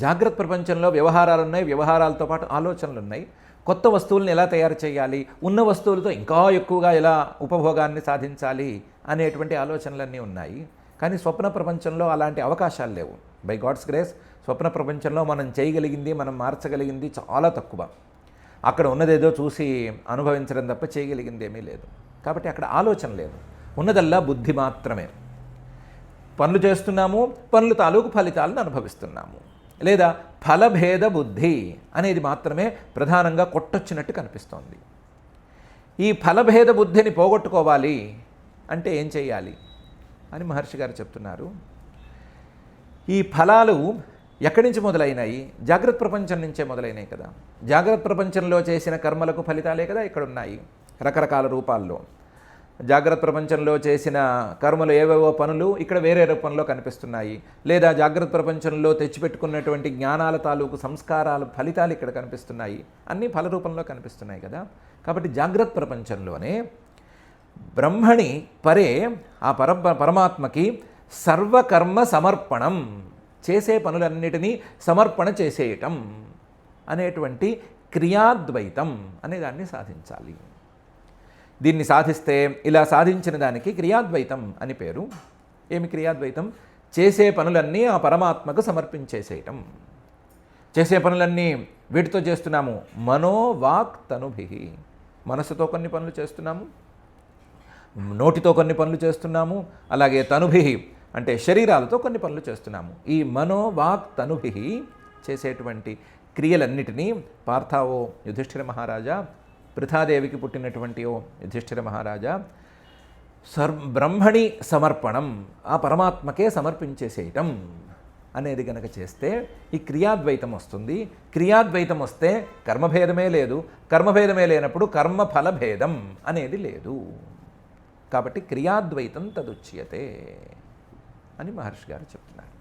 జాగ్రత్త ప్రపంచంలో వ్యవహారాలు ఉన్నాయి, వ్యవహారాలతో పాటు ఆలోచనలు ఉన్నాయి. కొత్త వస్తువులను ఎలా తయారు చేయాలి, ఉన్న వస్తువులతో ఇంకా ఎక్కువగా ఎలా ఉపభోగాన్ని సాధించాలి అనేటువంటి ఆలోచనలన్నీ ఉన్నాయి. కానీ స్వప్న ప్రపంచంలో అలాంటి అవకాశాలు లేవు. బై గాడ్స్ గ్రేస్ స్వప్న ప్రపంచంలో మనం చేయగలిగింది, మనం మార్చగలిగింది చాలా తక్కువ. అక్కడ ఉన్నదేదో చూసి అనుభవించడం తప్ప చేయగలిగింది ఏమీ లేదు. కాబట్టి అక్కడ ఆలోచన లేదు, ఉన్నదల్లా బుద్ధి మాత్రమే. పనులు చేస్తున్నాము, పనులు తాలూకు ఫలితాలను అనుభవిస్తున్నాము. లేదా ఫలభేద బుద్ధి అనేది మాత్రమే ప్రధానంగా కొట్టొచ్చినట్టు కనిపిస్తోంది. ఈ ఫలభేద బుద్ధిని పోగొట్టుకోవాలి అంటే ఏం చేయాలి అని మహర్షి గారు చెప్తున్నారు. ఈ ఫలాలు ఎక్కడి నుంచి మొదలైనాయి? జాగ్రత్త ప్రపంచం నుంచే మొదలైనాయి కదా. జాగ్రత్త ప్రపంచంలో చేసిన కర్మలకు ఫలితాలే కదా ఇక్కడ ఉన్నాయి రకరకాల రూపాల్లో. జాగ్రత్త ప్రపంచంలో చేసిన కర్మలు ఏవేవో పనులు ఇక్కడ వేరే రూపంలో కనిపిస్తున్నాయి. లేదా జాగ్రత్త ప్రపంచంలో తెచ్చిపెట్టుకున్నటువంటి జ్ఞానాల తాలూకు సంస్కారాల ఫలితాలు ఇక్కడ కనిపిస్తున్నాయి. అన్నీ ఫల రూపంలో కనిపిస్తున్నాయి కదా. కాబట్టి జాగ్రత్త ప్రపంచంలోనే బ్రహ్మణి పరే ఆ పరమాత్మకి సర్వకర్మ సమర్పణం, చేసే పనులన్నిటినీ సమర్పణ చేసేయటం అనేటువంటి క్రియాద్వైతం అనేదాన్ని సాధించాలి. దీన్ని సాధిస్తే, ఇలా సాధించిన దానికి క్రియాద్వైతం అని పేరు. ఏమి క్రియాద్వైతం? చేసే పనులన్నీ ఆ పరమాత్మకు సమర్పించేసేయటం. చేసే పనులన్నీ వీటితో చేస్తున్నాము. మనోవాక్ తనుభి, మనసుతో కొన్ని పనులు చేస్తున్నాము, నోటితో కొన్ని పనులు చేస్తున్నాము, అలాగే తనుభి అంటే శరీరాలతో కొన్ని పనులు చేస్తున్నాము. ఈ మనోవాక్ తనుభి చేసేటువంటి క్రియలన్నిటినీ పార్థావో యుధిష్ఠిర మహారాజా, పృథాదేవికి పుట్టినటువంటి ఓ యుధిష్ఠిర మహారాజా, బ్రహ్మణి సమర్పణం, ఆ పరమాత్మకే సమర్పించేసేయటం అనేది గనక చేస్తే ఈ క్రియాద్వైతం వస్తుంది. క్రియాద్వైతం వస్తే కర్మభేదమే లేదు. కర్మభేదమే లేనప్పుడు కర్మఫలభేదం అనేది లేదు. కాబట్టి క్రియాద్వైతం తదుచ్యతే అని మహర్షి గారు చెప్తున్నారు.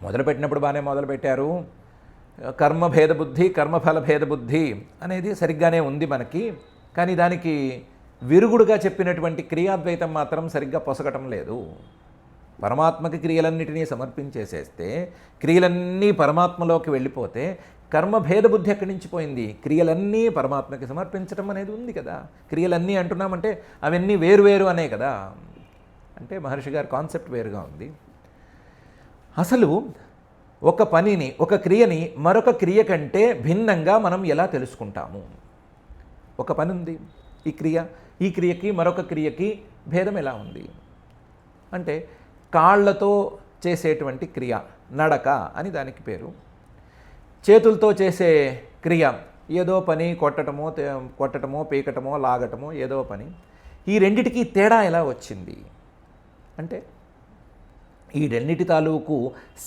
మొదలుపెట్టినప్పుడు బాగానే మొదలుపెట్టారు. కర్మభేద బుద్ధి, కర్మఫల భేద బుద్ధి అనేది సరిగ్గానే ఉంది మనకి. కానీ దానికి విరుగుడుగా చెప్పినటువంటి క్రియాద్వైతం మాత్రం సరిగ్గా పొసగటం లేదు. పరమాత్మకి క్రియలన్నిటినీ సమర్పించేసేస్తే, క్రియలన్నీ పరమాత్మలోకి వెళ్ళిపోతే కర్మభేద బుద్ధి ఎక్కడి నుంచి పోయింది? క్రియలన్నీ పరమాత్మకి సమర్పించడం అనేది ఉంది కదా. క్రియలన్నీ అంటున్నామంటే అవన్నీ వేరు అనే కదా. అంటే మహర్షి గారి కాన్సెప్ట్ వేరుగా ఉంది. అసలు ఒక పనిని, ఒక క్రియని మరొక క్రియ కంటే భిన్నంగా మనం ఎలా తెలుసుకుంటాము? ఒక పని ఉంది, ఈ క్రియకి మరొక క్రియకి భేదం ఎలా ఉంది అంటే, కాళ్ళతో చేసేటువంటి క్రియ నడక అని దానికి పేరు. చేతులతో చేసే క్రియ ఏదో పని, కొట్టటమో పీకటమో లాగటమో ఏదో పని. ఈ రెండిటికి తేడా ఎలా వచ్చింది అంటే, ఈ రెండిటి తాలూకు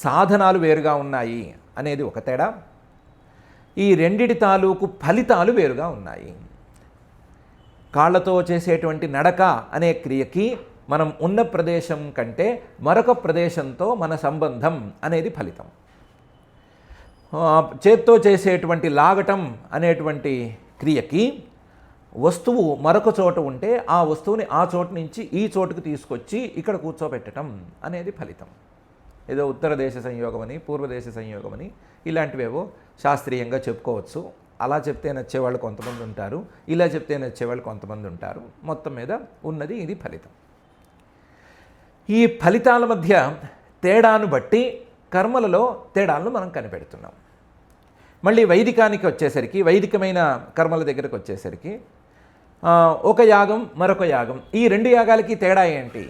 సాధనాలు వేరుగా ఉన్నాయి అనేది ఒక తేడా. ఈ రెండిటి తాలూకు ఫలితాలు వేరుగా ఉన్నాయి. కాళ్ళతో చేసేటువంటి నడక అనే క్రియకి మనం ఉన్న ప్రదేశం కంటే మరొక ప్రదేశంతో మన సంబంధం అనేది ఫలితం. చేత్తో చేసేటువంటి లాగటం అనేటువంటి క్రియకి వస్తువు మరొక చోట ఉంటే ఆ వస్తువుని ఆ చోటు నుంచి ఈ చోటుకు తీసుకొచ్చి ఇక్కడ కూర్చోబెట్టడం అనేది ఫలితం. ఏదో ఉత్తర దేశ సంయోగమని, పూర్వదేశ సంయోగమని ఇలాంటివేవో శాస్త్రీయంగా చెప్పుకోవచ్చు. అలా చెప్తే నచ్చేవాళ్ళు కొంతమంది ఉంటారు, ఇలా చెప్తే నచ్చేవాళ్ళు కొంతమంది ఉంటారు. మొత్తం మీద ఉన్నది ఇది ఫలితం. ఈ ఫలితాల మధ్య తేడాను బట్టి కర్మలలో తేడాలను మనం కనిపెడుతున్నాం. మళ్ళీ వైదికానికి వచ్చేసరికి, వైదికమైన కర్మల దగ్గరకు వచ్చేసరికి ఒక యాగం మరొక యాగం, ఈ రెండు యాగాలకి తేడా ఏంటి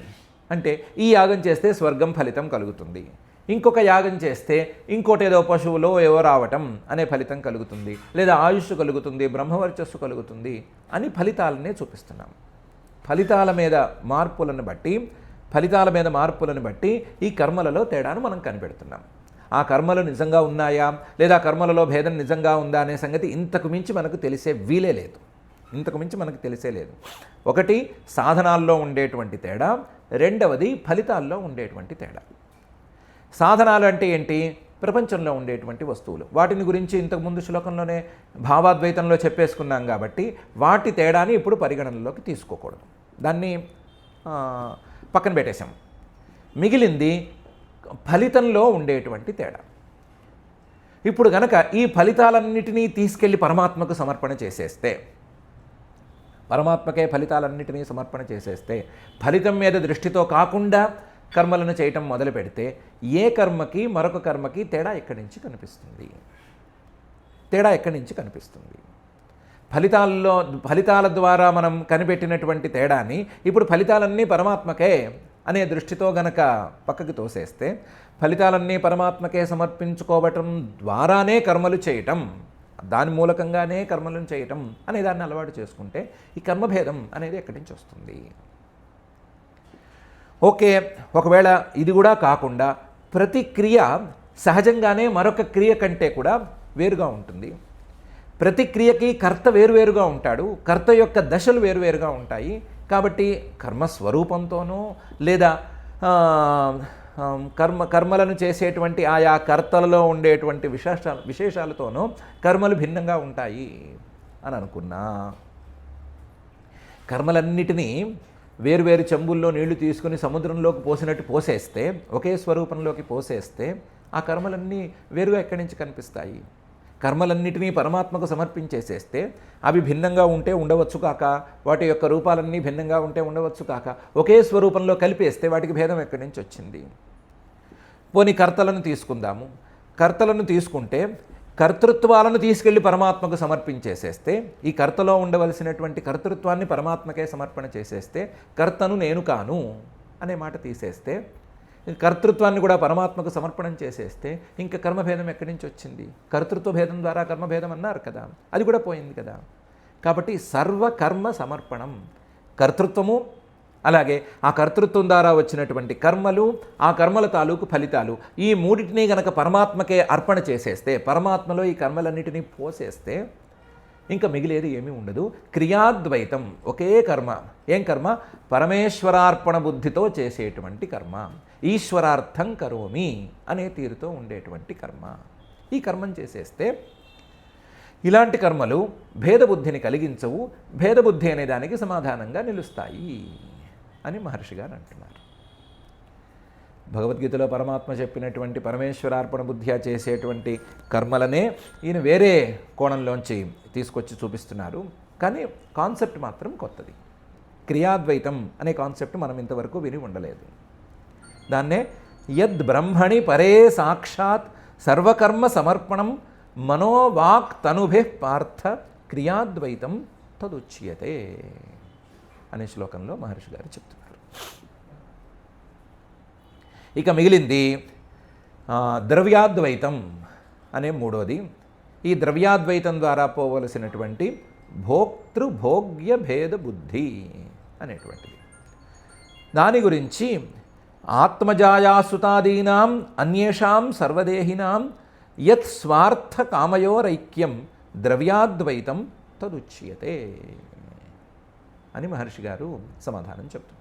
అంటే, ఈ యాగం చేస్తే స్వర్గం ఫలితం కలుగుతుంది, ఇంకొక యాగం చేస్తే ఇంకోటి ఏదో పశువులో ఏవో రావటం అనే ఫలితం కలుగుతుంది, లేదా ఆయుష్ కలుగుతుంది, బ్రహ్మవర్చస్సు కలుగుతుంది అని ఫలితాలనే చూపిస్తున్నాం. ఫలితాల మీద మార్పులను బట్టి ఈ కర్మలలో తేడాను మనం కనిపెడుతున్నాం. ఆ కర్మలు నిజంగా ఉన్నాయా, లేదా కర్మలలో భేదం నిజంగా ఉందా అనే సంగతి ఇంతకు మించి మనకు తెలిసే లేదు. ఒకటి సాధనాల్లో ఉండేటువంటి తేడా, రెండవది ఫలితాల్లో ఉండేటువంటి తేడా. సాధనాలు అంటే ఏంటి? ప్రపంచంలో ఉండేటువంటి వస్తువులు. వాటిని గురించి ఇంతకుముందు శ్లోకంలోనే భావాద్వైతంలో చెప్పేసుకున్నాం కాబట్టి వాటి తేడాని ఇప్పుడు పరిగణనలోకి తీసుకోకూడదు. దాన్ని పక్కన పెట్టేశాం. మిగిలింది ఫలితంలో ఉండేటువంటి తేడా. ఇప్పుడు గనక ఈ ఫలితాలన్నిటినీ తీసుకెళ్ళి పరమాత్మకు సమర్పణ చేసేస్తే, పరమాత్మకే ఫలితాలన్నిటినీ సమర్పణ చేసేస్తే, ఫలితం మీద దృష్టితో కాకుండా కర్మలను చేయటం మొదలు పెడితే ఏ కర్మకి మరొక కర్మకి తేడా ఎక్కడి నుంచి కనిపిస్తుంది? ఫలితాల ద్వారా మనం కనిపెట్టినటువంటి తేడాని ఇప్పుడు ఫలితాలన్నీ పరమాత్మకే అనే దృష్టితో గనక పక్కకి తోసేస్తే, ఫలితాలన్నీ పరమాత్మకే సమర్పించుకోవటం ద్వారానే కర్మలు చేయటం, దాని మూలకంగానే కర్మలను చేయటం అనే దాన్ని అలవాటు చేసుకుంటే ఈ కర్మభేదం అనేది ఎక్కడి నుంచి వస్తుంది? ఓకే, ఒకవేళ ఇది కూడా కాకుండా ప్రతి క్రియ సహజంగానే మరొక క్రియ కంటే కూడా వేరుగా ఉంటుంది. ప్రతి క్రియకి కర్త వేరువేరుగా ఉంటాడు, కర్త యొక్క దశలు వేరువేరుగా ఉంటాయి. కాబట్టి కర్మస్వరూపంతోనో లేదా కర్మలను చేసేటువంటి ఆయా కర్తలలో ఉండేటువంటి విశేషాలతోనో కర్మలు భిన్నంగా ఉంటాయి అని అనుకున్నా, కర్మలన్నిటినీ వేరువేరు చెంబుల్లో నీళ్లు తీసుకుని సముద్రంలోకి పోసినట్టు పోసేస్తే, ఒకే స్వరూపంలోకి పోసేస్తే ఆ కర్మలన్నీ వేరుగా ఎక్కడి నుంచి కనిపిస్తాయి? కర్మలన్నిటినీ పరమాత్మకు సమర్పించేసేస్తే అవి భిన్నంగా ఉంటే ఉండవచ్చు కాక, వాటి యొక్క రూపాలన్నీ భిన్నంగా ఉంటే ఉండవచ్చు కాక, ఒకే స్వరూపంలో కలిపేస్తే వాటికి భేదం ఎక్కడి నుంచి వచ్చింది? పోనీ కర్తలను తీసుకుందాము. కర్తలను తీసుకుంటే కర్తృత్వాలను తీసుకెళ్ళి పరమాత్మకు సమర్పించేసేస్తే, ఈ కర్తలో ఉండవలసినటువంటి కర్తృత్వాన్ని పరమాత్మకే సమర్పణ చేసేస్తే, కర్తను నేను కాను అనే మాట తీసేస్తే, కర్తృత్వాన్ని కూడా పరమాత్మకు సమర్పణం చేసేస్తే ఇంకా కర్మభేదం ఎక్కడి నుంచి వచ్చింది? కర్తృత్వ భేదం ద్వారా కర్మభేదం అన్నారు కదా, అది కూడా పోయింది కదా. కాబట్టి సర్వకర్మ సమర్పణం, కర్తృత్వము అలాగే ఆ కర్తృత్వం ద్వారా వచ్చినటువంటి కర్మలు, ఆ కర్మల తాలూకు ఫలితాలు, ఈ మూడింటినీ గనక పరమాత్మకే అర్పణ చేసేస్తే, పరమాత్మలో ఈ కర్మలన్నిటినీ పోసేస్తే ఇంకా మిగిలేది ఏమీ ఉండదు. క్రియాద్వైతం, ఒకే కర్మ. ఏం కర్మ? పరమేశ్వరార్పణ బుద్ధితో చేసేటువంటి కర్మ, ఈశ్వరార్థం కరోమి అనే తీరుతో ఉండేటువంటి కర్మ. ఈ కర్మం చేసేస్తే ఇలాంటి కర్మలు భేదబుద్ధిని కలిగించవు, భేదబుద్ధి అనే దానికి సమాధానంగా నిలుస్తాయి అని మహర్షి గారు అంటున్నారు. భగవద్గీతలో పరమాత్మ చెప్పినటువంటి పరమేశ్వరార్పణ బుద్ధ్యా చేసేటువంటి కర్మలనే ఈయన వేరే కోణంలోంచి తీసుకొచ్చి చూపిస్తున్నారు. కానీ కాన్సెప్ట్ మాత్రం కొత్తది. క్రియాద్వైతం అనే కాన్సెప్ట్ మనం ఇంతవరకు విని ఉండలేదు. దాన్నే యద్ బ్రహ్మణి పరే సాక్షాత్ సర్వకర్మ సమర్పణం మనోవాక్ తనుభే పార్థ క్రియాద్వైతం తదుచ్యతే అనే శ్లోకంలో మహర్షి గారు చెప్తున్నారు. ఇక మిగిలింది ద్రవ్యాద్వైతం అనే మూడోది. ఈ ద్రవ్యాద్వైతం ద్వారా పోవలసినటువంటి భోక్తృభోగ్య భేద బుద్ధి అనేటువంటిది. దాని గురించి ఆత్మజాయాసుతాదీనాం అన్యేషాం సర్వదేహినాం యత్ స్వార్థ కామయోరైక్యం ద్రవ్యాద్వైతం తదుచ్యతే అని మహర్షి గారు సమాధానం చెప్తున్నారు.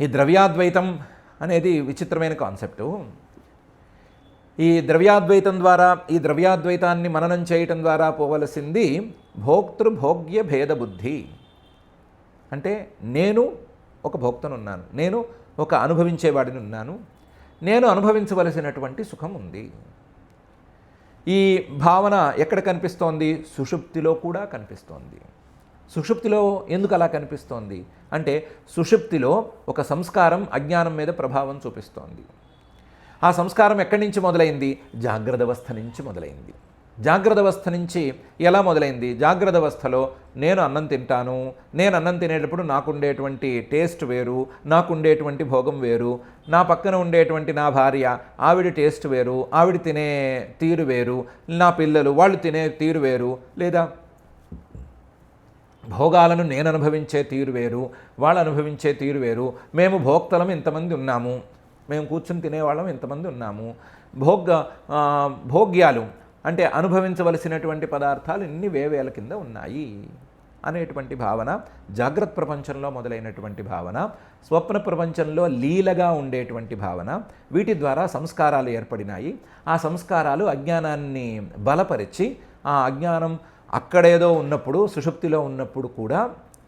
ఈ ద్రవ్యాద్వైతం అనేది విచిత్రమైన కాన్సెప్టు. ఈ ద్రవ్యాద్వైతం ద్వారా, ఈ ద్రవ్యాద్వైతాన్ని మననం చేయటం ద్వారా పోవలసింది భోక్తృభోగ్య భేద బుద్ధి. అంటే నేను ఒక భోక్తనున్నాను, నేను ఒక అనుభవించేవాడిని ఉన్నాను, నేను అనుభవించవలసినటువంటి సుఖం ఉంది. ఈ భావన ఎక్కడ కనిపిస్తోంది? సుషుప్తిలో కూడా కనిపిస్తోంది. సుషుప్తిలో ఎందుకు అలా కనిపిస్తోంది అంటే, సుషుప్తిలో ఒక సంస్కారం అజ్ఞానం మీద ప్రభావం చూపిస్తోంది. ఆ సంస్కారం ఎక్కడి నుంచి మొదలైంది? జాగ్రత్త అవస్థ నుంచి మొదలైంది. జాగ్రత్త అవస్థ నుంచి ఎలా మొదలైంది? జాగ్రత్త అవస్థలో నేను అన్నం తింటాను, నేను అన్నం తినేటప్పుడు నాకుండేటువంటి టేస్ట్ వేరు, నాకుండేటువంటి భోగం వేరు, నా పక్కన ఉండేటువంటి నా భార్య, ఆవిడ టేస్ట్ వేరు, ఆవిడ తినే తీరు వేరు, నా పిల్లలు వాళ్ళు తినే తీరు వేరు, లేదా భోగాలను నేను అనుభవించే తీరు వేరు, వాళ్ళు అనుభవించే తీరు వేరు, మేము భోక్తలం ఇంతమంది ఉన్నాము, మేము కూర్చుని తినేవాళ్ళం ఇంతమంది ఉన్నాము, భోగ్యాలు అంటే అనుభవించవలసినటువంటి పదార్థాలు ఇన్ని వేవేల కింద ఉన్నాయి అనేటువంటి భావన జాగ్రత్త ప్రపంచంలో మొదలైనటువంటి భావన, స్వప్న ప్రపంచంలో లీలగా ఉండేటువంటి భావన, వీటి ద్వారా సంస్కారాలు ఏర్పడినాయి. ఆ సంస్కారాలు అజ్ఞానాన్ని బలపరిచి, ఆ అజ్ఞానం అక్కడేదో ఉన్నప్పుడు, సుషుప్తిలో ఉన్నప్పుడు కూడా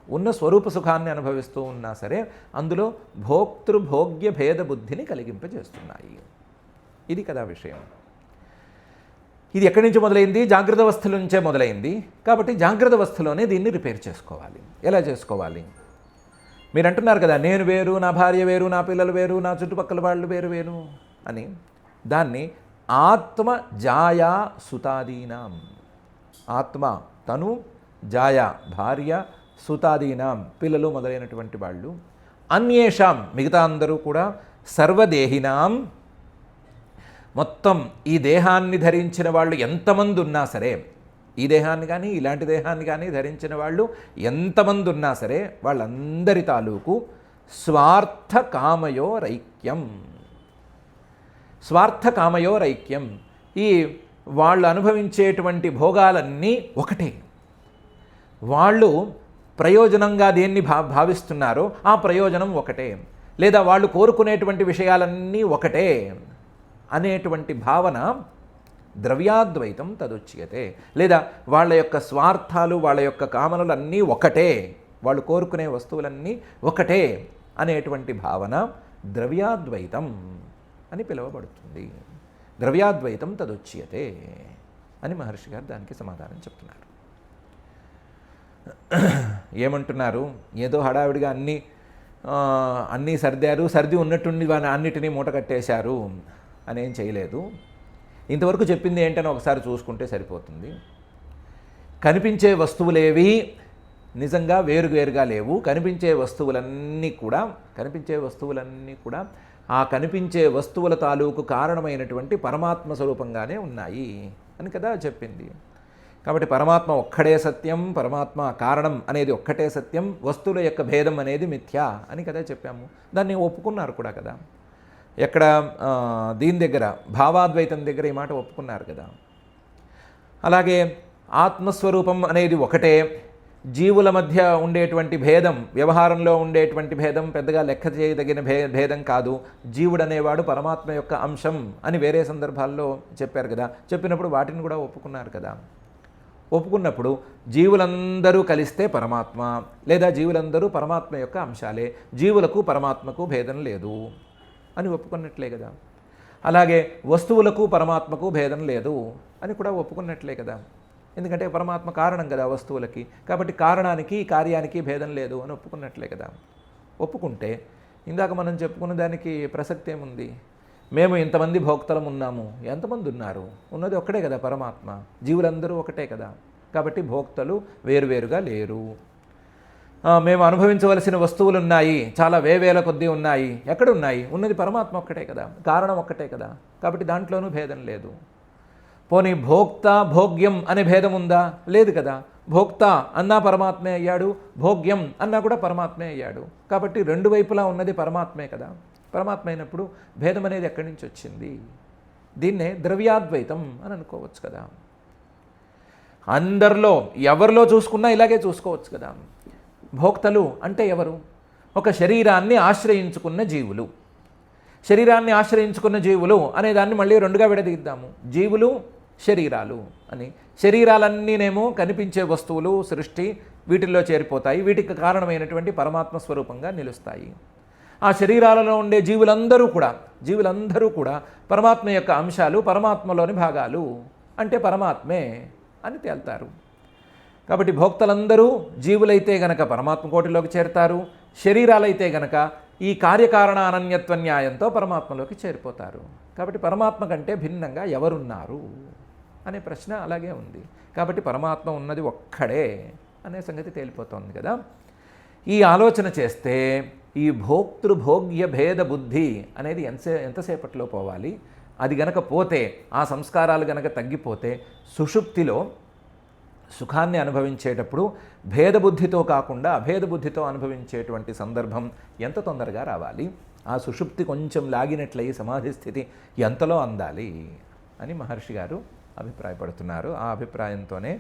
ఉన్న స్వరూప సుఖాన్ని అనుభవిస్తూ ఉన్నా సరే అందులో భోక్తృభోగ్య భేద బుద్ధిని కలిగింపజేస్తున్నాయి. ఇది కదా విషయం. ఇది ఎక్కడి నుంచి మొదలైంది? జాగ్రత్త అవస్థల నుంచే మొదలైంది. కాబట్టి జాగ్రత్త అవస్థలోనే దీన్ని రిపేర్ చేసుకోవాలి. ఎలా చేసుకోవాలి? మీరు అంటున్నారు కదా, నేను వేరు, నా భార్య వేరు, నా పిల్లలు వేరు, నా చుట్టుపక్కల వాళ్ళు వేరు వేరు అని. దాన్ని ఆత్మ జాయా సుతాదీనాం, ఆత్మ తను, జాయ భార్య, సుతాదీనాం పిల్లలు మొదలైనటువంటి వాళ్ళు, అన్యేషాం మిగతా అందరూ కూడా, సర్వదేహినాం మొత్తం ఈ దేహాన్ని ధరించిన వాళ్ళు ఎంతమంది ఉన్నా సరే, ఈ దేహాన్ని కానీ ఇలాంటి దేహాన్ని కానీ ధరించిన వాళ్ళు ఎంతమంది ఉన్నా సరే వాళ్ళందరి తాలూకు స్వార్థకామయోరైక్యం. స్వార్థకామయోరైక్యం. ఈ వాళ్ళు అనుభవించేటువంటి భోగాలన్నీ ఒకటే. వాళ్ళు ప్రయోజనంగా దేన్ని భావిస్తున్నారో ఆ ప్రయోజనం ఒకటే, లేదా వాళ్ళు కోరుకునేటువంటి విషయాలన్నీ ఒకటే అనేటువంటి భావన ద్రవ్యాద్వైతం తదుచ్యతే. లేదా వాళ్ళ యొక్క స్వార్థాలు, వాళ్ళ యొక్క కామనలు అన్నీ ఒకటే, వాళ్ళు కోరుకునే వస్తువులన్నీ ఒకటే అనేటువంటి భావన ద్రవ్యాద్వైతం అని పిలువబడుతుంది. ద్రవ్యాద్వైతం తదుచ్యతే అని మహర్షి గారు దానికి సమాధానం చెప్తున్నారు. ఏమంటున్నారు? ఏదో హడావిడిగా అన్నీ సర్దారు, సర్ది ఉన్నట్టుండి అన్నిటినీ మూట కట్టేశారు అనేం చేయలేదు. ఇంతవరకు చెప్పింది ఏంటని ఒకసారి చూసుకుంటే సరిపోతుంది. కనిపించే వస్తువులేవి నిజంగా వేరువేరుగా లేవు. కనిపించే వస్తువులన్నీ కూడా ఆ కనిపించే వస్తువుల తాలూకు కారణమైనటువంటి పరమాత్మ స్వరూపంగానే ఉన్నాయి అని కదా చెప్పింది. కాబట్టి పరమాత్మ ఒక్కడే సత్యం, పరమాత్మ కారణం అనేది ఒక్కటే సత్యం, వస్తువుల యొక్క భేదం అనేది మిథ్యా అని కదా చెప్పాము. దాన్ని ఒప్పుకున్నారు కూడా కదా. ఎక్కడ దీని దగ్గర భావాద్వైతం దగ్గర ఈ మాట ఒప్పుకున్నారు కదా. అలాగే ఆత్మస్వరూపం అనేది ఒకటే, జీవుల మధ్య ఉండేటువంటి భేదం, వ్యవహారంలో ఉండేటువంటి భేదం పెద్దగా లెక్క చేయదగిన భేదం కాదు. జీవుడు అనేవాడు పరమాత్మ యొక్క అంశం అని వేరే సందర్భాల్లో చెప్పారు కదా. చెప్పినప్పుడు వాటిని కూడా ఒప్పుకున్నారు కదా. ఒప్పుకున్నప్పుడు జీవులందరూ కలిస్తే పరమాత్మ, లేదా జీవులందరూ పరమాత్మ యొక్క అంశాలే, జీవులకు పరమాత్మకు భేదం లేదు అని ఒప్పుకున్నట్లే కదా. అలాగే వస్తువులకు పరమాత్మకు భేదం లేదు అని కూడా ఒప్పుకున్నట్లే కదా. ఎందుకంటే పరమాత్మ కారణం కదా వస్తువులకి, కాబట్టి కారణానికి కార్యానికి భేదం లేదు అని ఒప్పుకున్నట్లే కదా. ఒప్పుకుంటే ఇందాక మనం చెప్పుకున్న దానికి ప్రసక్తి ఏముంది? మేము ఇంతమంది భోక్తలం ఉన్నాము, ఎంతమంది ఉన్నారు? ఉన్నది ఒక్కడే కదా పరమాత్మ, జీవులందరూ ఒకటే కదా. కాబట్టి భోక్తలు వేరువేరుగా లేరు. మేము అనుభవించవలసిన వస్తువులు ఉన్నాయి, చాలా వేవేల కొద్దీ ఉన్నాయి. ఎక్కడున్నాయి? ఉన్నది పరమాత్మ ఒక్కటే కదా, కారణం ఒక్కటే కదా. కాబట్టి దాంట్లోనూ భేదం లేదు. పోనీ భోక్త భోగ్యం అనే భేదం ఉందా? లేదు కదా. భోక్త అన్నా పరమాత్మే అయ్యాడు, భోగ్యం అన్నా కూడా పరమాత్మే అయ్యాడు. కాబట్టి రెండు వైపులా ఉన్నది పరమాత్మే కదా. పరమాత్మ అయినప్పుడు భేదం అనేది ఎక్కడి నుంచి వచ్చింది? దీన్నే ద్రవ్యాద్వైతం అని అనుకోవచ్చు కదా. అందరిలో ఎవరిలో చూసుకున్నా ఇలాగే చూసుకోవచ్చు కదా. భోక్తలు అంటే ఎవరు? ఒక శరీరాన్ని ఆశ్రయించుకున్న జీవులు. శరీరాన్ని ఆశ్రయించుకున్న జీవులు అనే దాన్ని మళ్ళీ రెండుగా విడదీద్దాము. జీవులు, శరీరాలు అని. శరీరాలన్నీనేమో కనిపించే వస్తువులు, సృష్టి, వీటిల్లో చేరిపోతాయి. వీటికి కారణమైనటువంటి పరమాత్మ స్వరూపంగా నిలుస్తాయి. ఆ శరీరాలలో ఉండే జీవులందరూ కూడా పరమాత్మ యొక్క అంశాలు, పరమాత్మలోని భాగాలు, అంటే పరమాత్మే అని తేల్తారు. కాబట్టి భోక్తలందరూ జీవులైతే గనక పరమాత్మ కోటిలోకి చేరుతారు, శరీరాలైతే గనక ఈ కార్యకారణ అనన్యత్వ న్యాయంతో పరమాత్మలోకి చేరిపోతారు. కాబట్టి పరమాత్మ కంటే భిన్నంగా ఎవరున్నారు అనే ప్రశ్న అలాగే ఉంది. కాబట్టి పరమాత్మ ఉన్నది ఒక్కడే అనే సంగతి తేలిపోతోంది కదా. ఈ ఆలోచన చేస్తే ఈ భోక్తృభోగ్య భేద బుద్ధి అనేది ఎంతసేపట్లో పోవాలి? అది గనక పోతే, ఆ సంస్కారాలు గనక తగ్గిపోతే, సుషుప్తిలో సుఖాన్ని అనుభవించేటప్పుడు భేదబుద్ధితో కాకుండా అభేదబుద్ధితో అనుభవించేటువంటి సందర్భం ఎంత తొందరగా రావాలి? ఆ సుషుప్తి కొంచెం లాగినట్లయి సమాధి స్థితి ఎంతలో అందాలి అని మహర్షి గారు అభిప్రాయపడుతున్నారు. ఆ అభిప్రాయంతోనే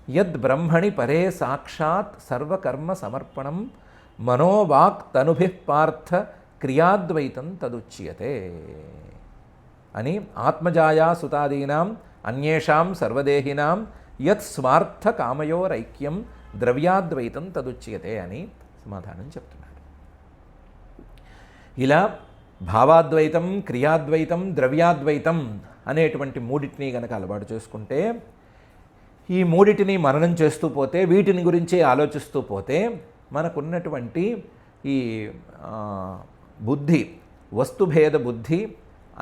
యద్ బ్రహ్మణి పరే సాక్షాత్ సర్వకర్మ సమర్పణం మనోవాక్ తనుభిః పార్థ క్రియాద్వైతం తదుచ్యతే అని ఆత్మజాయా సుతాదీనాం అన్యేషాం సర్వదేహినాం యత్ స్వార్థ కామయోరైక్యం ద్రవ్యాద్వైతం తదుచ్యతే అని సమాధానం చెప్తున్నారు. ఇలా భావాద్వైతం, క్రియాద్వైతం, ద్రవ్యాద్వైతం అనేటువంటి మూడింటిని గనక అలవాటు చేసుకుంటే, ఈ మూడింటిని మననం చేస్తూ పోతే, వీటిని గురించి ఆలోచిస్తూ పోతే మనకున్నటువంటి ఈ బుద్ధి, వస్తుభేద బుద్ధి,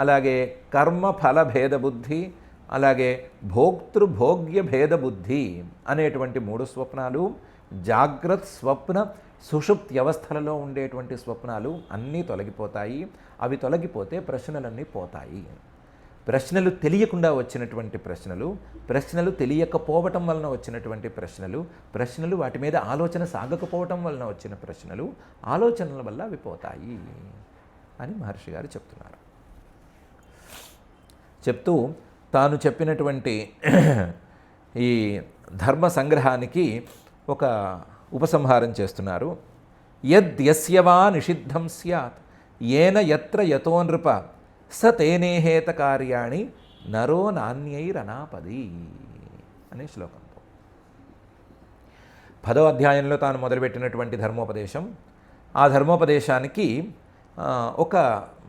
అలాగే కర్మఫల భేద బుద్ధి, అలాగే భోక్తృభోగ్య భేద బుద్ధి అనేటువంటి 3 స్వప్నాలు, జాగ్రత్త స్వప్న సుషుప్తి వ్యవస్థలలో ఉండేటువంటి స్వప్నాలు అన్నీ తొలగిపోతాయి. అవి తొలగిపోతే ప్రశ్నలన్నీ పోతాయి. ప్రశ్నలు తెలియకుండా వచ్చినటువంటి ప్రశ్నలు తెలియకపోవటం వలన వచ్చినటువంటి ప్రశ్నలు వాటి మీద ఆలోచన సాగకపోవటం వలన వచ్చిన ప్రశ్నలు, ఆలోచనల వల్ల అవి పోతాయి అని మహర్షి గారు చెప్తున్నారు. చెప్తూ తాను చెప్పినటువంటి ఈ ధర్మ సంగ్రహానికి ఒక ఉపసంహారం చేస్తున్నారు. యద్యస్యవా నిషిద్ధం స్యాత్ ఏన యత్ర యతో నృప స తేనేహేత కార్యాణి నరో నాణ్యైరనాపది అనే శ్లోకంతో 10వ అధ్యాయంలో తాను మొదలుపెట్టినటువంటి ధర్మోపదేశం, ఆ ధర్మోపదేశానికి ఒక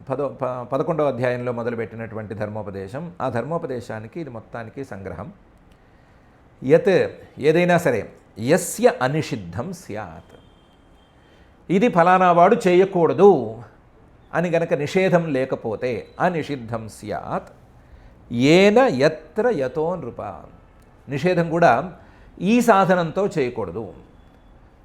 11వ అధ్యాయంలో మొదలుపెట్టినటువంటి ధర్మోపదేశం, ఆ ధర్మోపదేశానికి ఇది మొత్తానికి సంగ్రహం. ఏదైనా సరే యస్య అనిషిద్ధం స్యాత్, ఇది ఫలానా వాడు చేయకూడదు అని గనక నిషేధం లేకపోతే అనిషిద్ధం స్యాత్ ఏన యత్ర యతో నృప, నిషేధం కూడా ఈ సాధనంతో చేయకూడదు.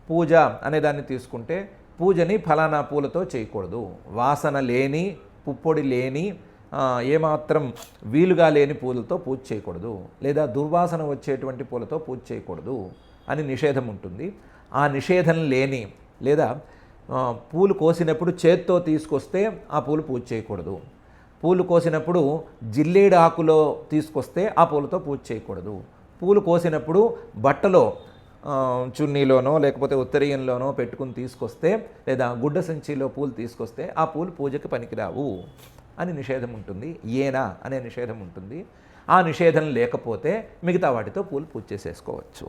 పూజ అనేదాన్ని తీసుకుంటే పూజని ఫలానా పూలతో చేయకూడదు, వాసన లేని పుప్పొడి లేని ఏమాత్రం వీలుగా లేని పూలతో పూజ చేయకూడదు, లేదా దుర్వాసన వచ్చేటువంటి పూలతో పూజ చేయకూడదు అని నిషేధం ఉంటుంది. ఆ నిషేధం లేని లేదా పూలు కోసినప్పుడు చేత్తో తీసుకొస్తే ఆ పూలు పూజ చేయకూడదు, పూలు కోసినప్పుడు జిల్లేడు ఆకులో తీసుకొస్తే ఆ పూలతో పూజ చేయకూడదు, పూలు కోసినప్పుడు బట్టలో చున్నీలోనో లేకపోతే ఉత్తరీయంలోనో పెట్టుకుని తీసుకొస్తే లేదా గుడ్డ సంచిలో పూలు తీసుకొస్తే ఆ పూలు పూజకి పనికిరావు అని నిషేధం ఉంటుంది. ఏనా అనే నిషేధం ఉంటుంది. ఆ నిషేధం లేకపోతే మిగతా వాటితో పూలు పూజ చేసేసుకోవచ్చు.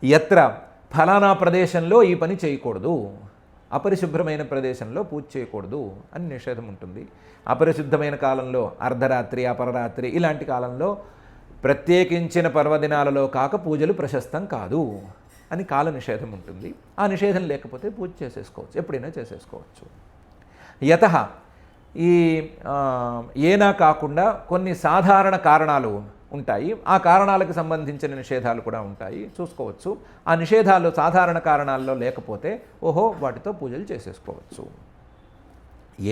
యత్ర ఫలానా ప్రదేశంలో ఈ పని చేయకూడదు, అపరిశుభ్రమైన ప్రదేశంలో పూజ చేయకూడదు అని నిషేధం ఉంటుంది. అపరిశుద్ధమైన కాలంలో అర్ధరాత్రి అపరరాత్రి ఇలాంటి కాలంలో ప్రత్యేకించిన పర్వదినాలలో కాక పూజలు ప్రశస్తం కాదు అని కాల నిషేధం ఉంటుంది. ఆ నిషేధం లేకపోతే పూజ చేసేసుకోవచ్చు, ఎప్పుడైనా చేసేసుకోవచ్చు. యతః ఈ ఏనా కాకుండా కొన్ని సాధారణ కారణాలు ఉంటాయి, ఆ కారణాలకు సంబంధించిన నిషేధాలు కూడా ఉంటాయి, చూసుకోవచ్చు. ఆ నిషేధాలు సాధారణ కారణాల్లో లేకపోతే ఓహో వాటితో పూజలు చేసేసుకోవచ్చు.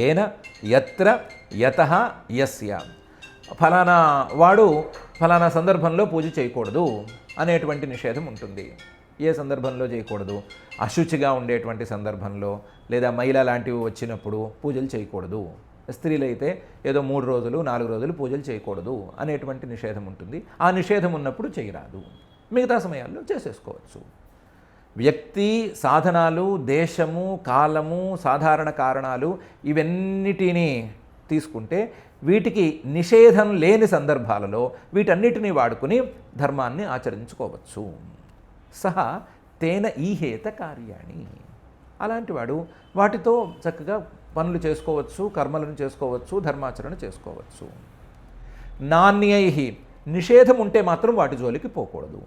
ఏన యత్ర యతః యస్య, ఫలానా వాడు ఫలానా సందర్భంలో పూజ చేయకూడదు అనేటువంటి నిషేధం ఉంటుంది. ఏ సందర్భంలో చేయకూడదు? అశుచిగా ఉండేటువంటి సందర్భంలో లేదా మైల లాంటివి వచ్చినప్పుడు పూజలు చేయకూడదు. స్త్రీలైతే ఏదో 3 రోజులు 4 రోజులు పూజలు చేయకూడదు అనేటువంటి నిషేధం ఉంటుంది. ఆ నిషేధం ఉన్నప్పుడు చేయరాదు, మిగతా సమయాల్లో చేసేసుకోవచ్చు. వ్యక్తి, సాధనాలు, దేశము, కాలము, సాధారణ కారణాలు ఇవన్నిటినీ తీసుకుంటే వీటికి నిషేధం లేని సందర్భాలలో వీటన్నిటినీ వాడుకుని ధర్మాన్ని ఆచరించుకోవచ్చు. సహా తేన ఈహేత కార్యాణి, అలాంటి వాడు వాటితో చక్కగా పనులు చేసుకోవచ్చు, కర్మలను చేసుకోవచ్చు, ధర్మాచరణ చేసుకోవచ్చు. నాణ్యై, నిషేధం ఉంటే మాత్రం వాటి జోలికి పోకూడదు.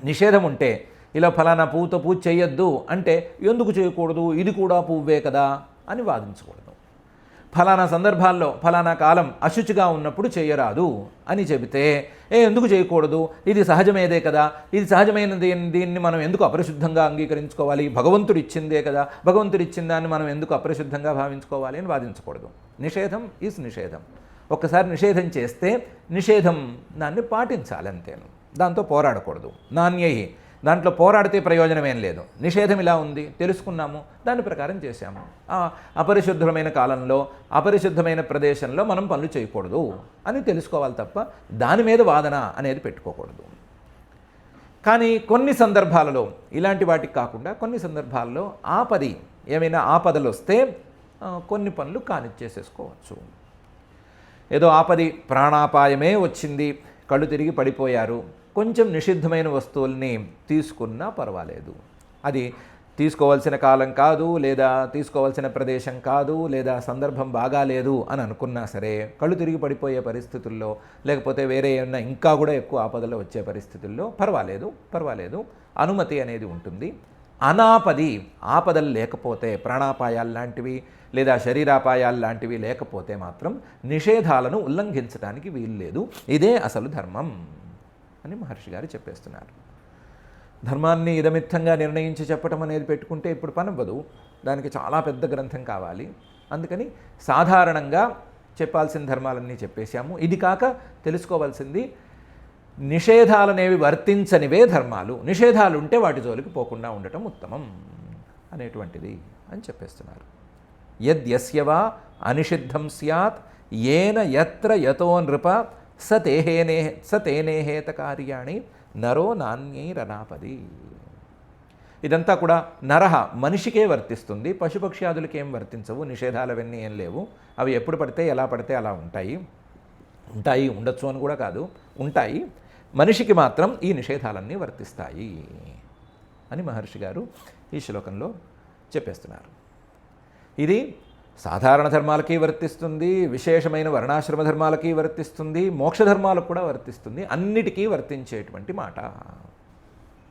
నిషేధం ఉంటే ఇలా ఫలానా పువ్వుతో పూజ చేయొద్దు అంటే ఎందుకు చేయకూడదు, ఇది కూడా పువ్వే కదా అని వాదించకూడదు. ఫలానా సందర్భాల్లో ఫలానా కాలం అశుచిగా ఉన్నప్పుడు చేయరాదు అని చెబితే ఎందుకు చేయకూడదు, ఇది సహజమేదే కదా, ఇది సహజమైన దీన్ని మనం ఎందుకు అపరిశుద్ధంగా అంగీకరించుకోవాలి, భగవంతుడు ఇచ్చిందే కదా, భగవంతుడు ఇచ్చిన దాన్ని మనం ఎందుకు అపరిశుద్ధంగా భావించుకోవాలి అని వాదించకూడదు. నిషేధం ఈజ్ నిషేధం. ఒక్కసారి నిషేధం చేస్తే నిషేధం దాన్ని పాటించాలి అంతేను, దాంతో పోరాడకూడదు. నాణ్యై, దాంట్లో పోరాడితే ప్రయోజనం ఏం లేదు. నిషేధం ఇలా ఉంది, తెలుసుకున్నాము, దాని ప్రకారం చేశాము. అపరిశుద్ధమైన కాలంలో అపరిశుద్ధమైన ప్రదేశంలో మనం పనులు చేయకూడదు అని తెలుసుకోవాలి తప్ప దాని మీద వాదన అనేది పెట్టుకోకూడదు. కానీ కొన్ని సందర్భాలలో ఇలాంటి వాటికి కాకుండా కొన్ని సందర్భాల్లో ఏమైనా ఆపదలు వస్తే కొన్ని పనులు కానిచ్చేసేసుకోవచ్చు. ఏదో ఆపది ప్రాణాపాయమే వచ్చింది, కళ్ళు తిరిగి పడిపోయారు, కొంచెం నిషిద్ధమైన వస్తువుల్ని తీసుకున్నా పర్వాలేదు. అది తీసుకోవాల్సిన కాలం కాదు, లేదా తీసుకోవాల్సిన ప్రదేశం కాదు, లేదా సందర్భం బాగాలేదు అని అనుకున్నా సరే, కళ్ళు తిరిగి పడిపోయే పరిస్థితుల్లో లేకపోతే వేరే ఏమన్నా ఇంకా కూడా ఎక్కువ ఆపదలు వచ్చే పరిస్థితుల్లో పర్వాలేదు, అనుమతి అనేది ఉంటుంది. అనాపది, ఆపదలు లేకపోతే, ప్రాణాపాయాలు లాంటివి లేదా శరీరాపాయాలు లాంటివి లేకపోతే మాత్రం నిషేధాలను ఉల్లంఘించడానికి వీలు లేదు. ఇదే అసలు ధర్మం అని మహర్షి గారు చెప్పేస్తున్నారు. ధర్మాన్ని ఇదమిత్తంగా నిర్ణయించి చెప్పటం అనేది పెట్టుకుంటే ఇప్పుడు పనవ్వదు, దానికి చాలా పెద్ద గ్రంథం కావాలి. అందుకని సాధారణంగా చెప్పాల్సిన ధర్మాలన్నీ చెప్పేశాము. ఇది కాక తెలుసుకోవాల్సింది నిషేధాలనేవి వర్తించనివే ధర్మాలు, నిషేధాలు ఉంటే వాటి జోలికి పోకుండా ఉండటం ఉత్తమం అనేటువంటిది అని చెప్పేస్తున్నారు. యద్యస్యవా అనిషిద్ధం స్యాత్ ఏన యత్ర యతో నృప సతేనేహేత కార్యాణి నరో నాణ్యైరనాపది. ఇదంతా కూడా నరహ మనిషికే వర్తిస్తుంది, పశుపక్ష్యాదులకి ఏం వర్తించవు, నిషేధాలవన్నీ ఏం లేవు. అవి ఎప్పుడు పడితే ఎలా పడితే అలా ఉంటాయి, ఉండొచ్చు అని కూడా కాదు, ఉంటాయి. మనిషికి మాత్రం ఈ నిషేధాలన్నీ వర్తిస్తాయి అని మహర్షి గారు ఈ శ్లోకంలో చెప్పేస్తున్నారు. ఇది సాధారణ ధర్మాలకి వర్తిస్తుంది, విశేషమైన వర్ణాశ్రమ ధర్మాలకి వర్తిస్తుంది, మోక్ష ధర్మాలకు కూడా వర్తిస్తుంది, అన్నిటికీ వర్తించేటువంటి మాట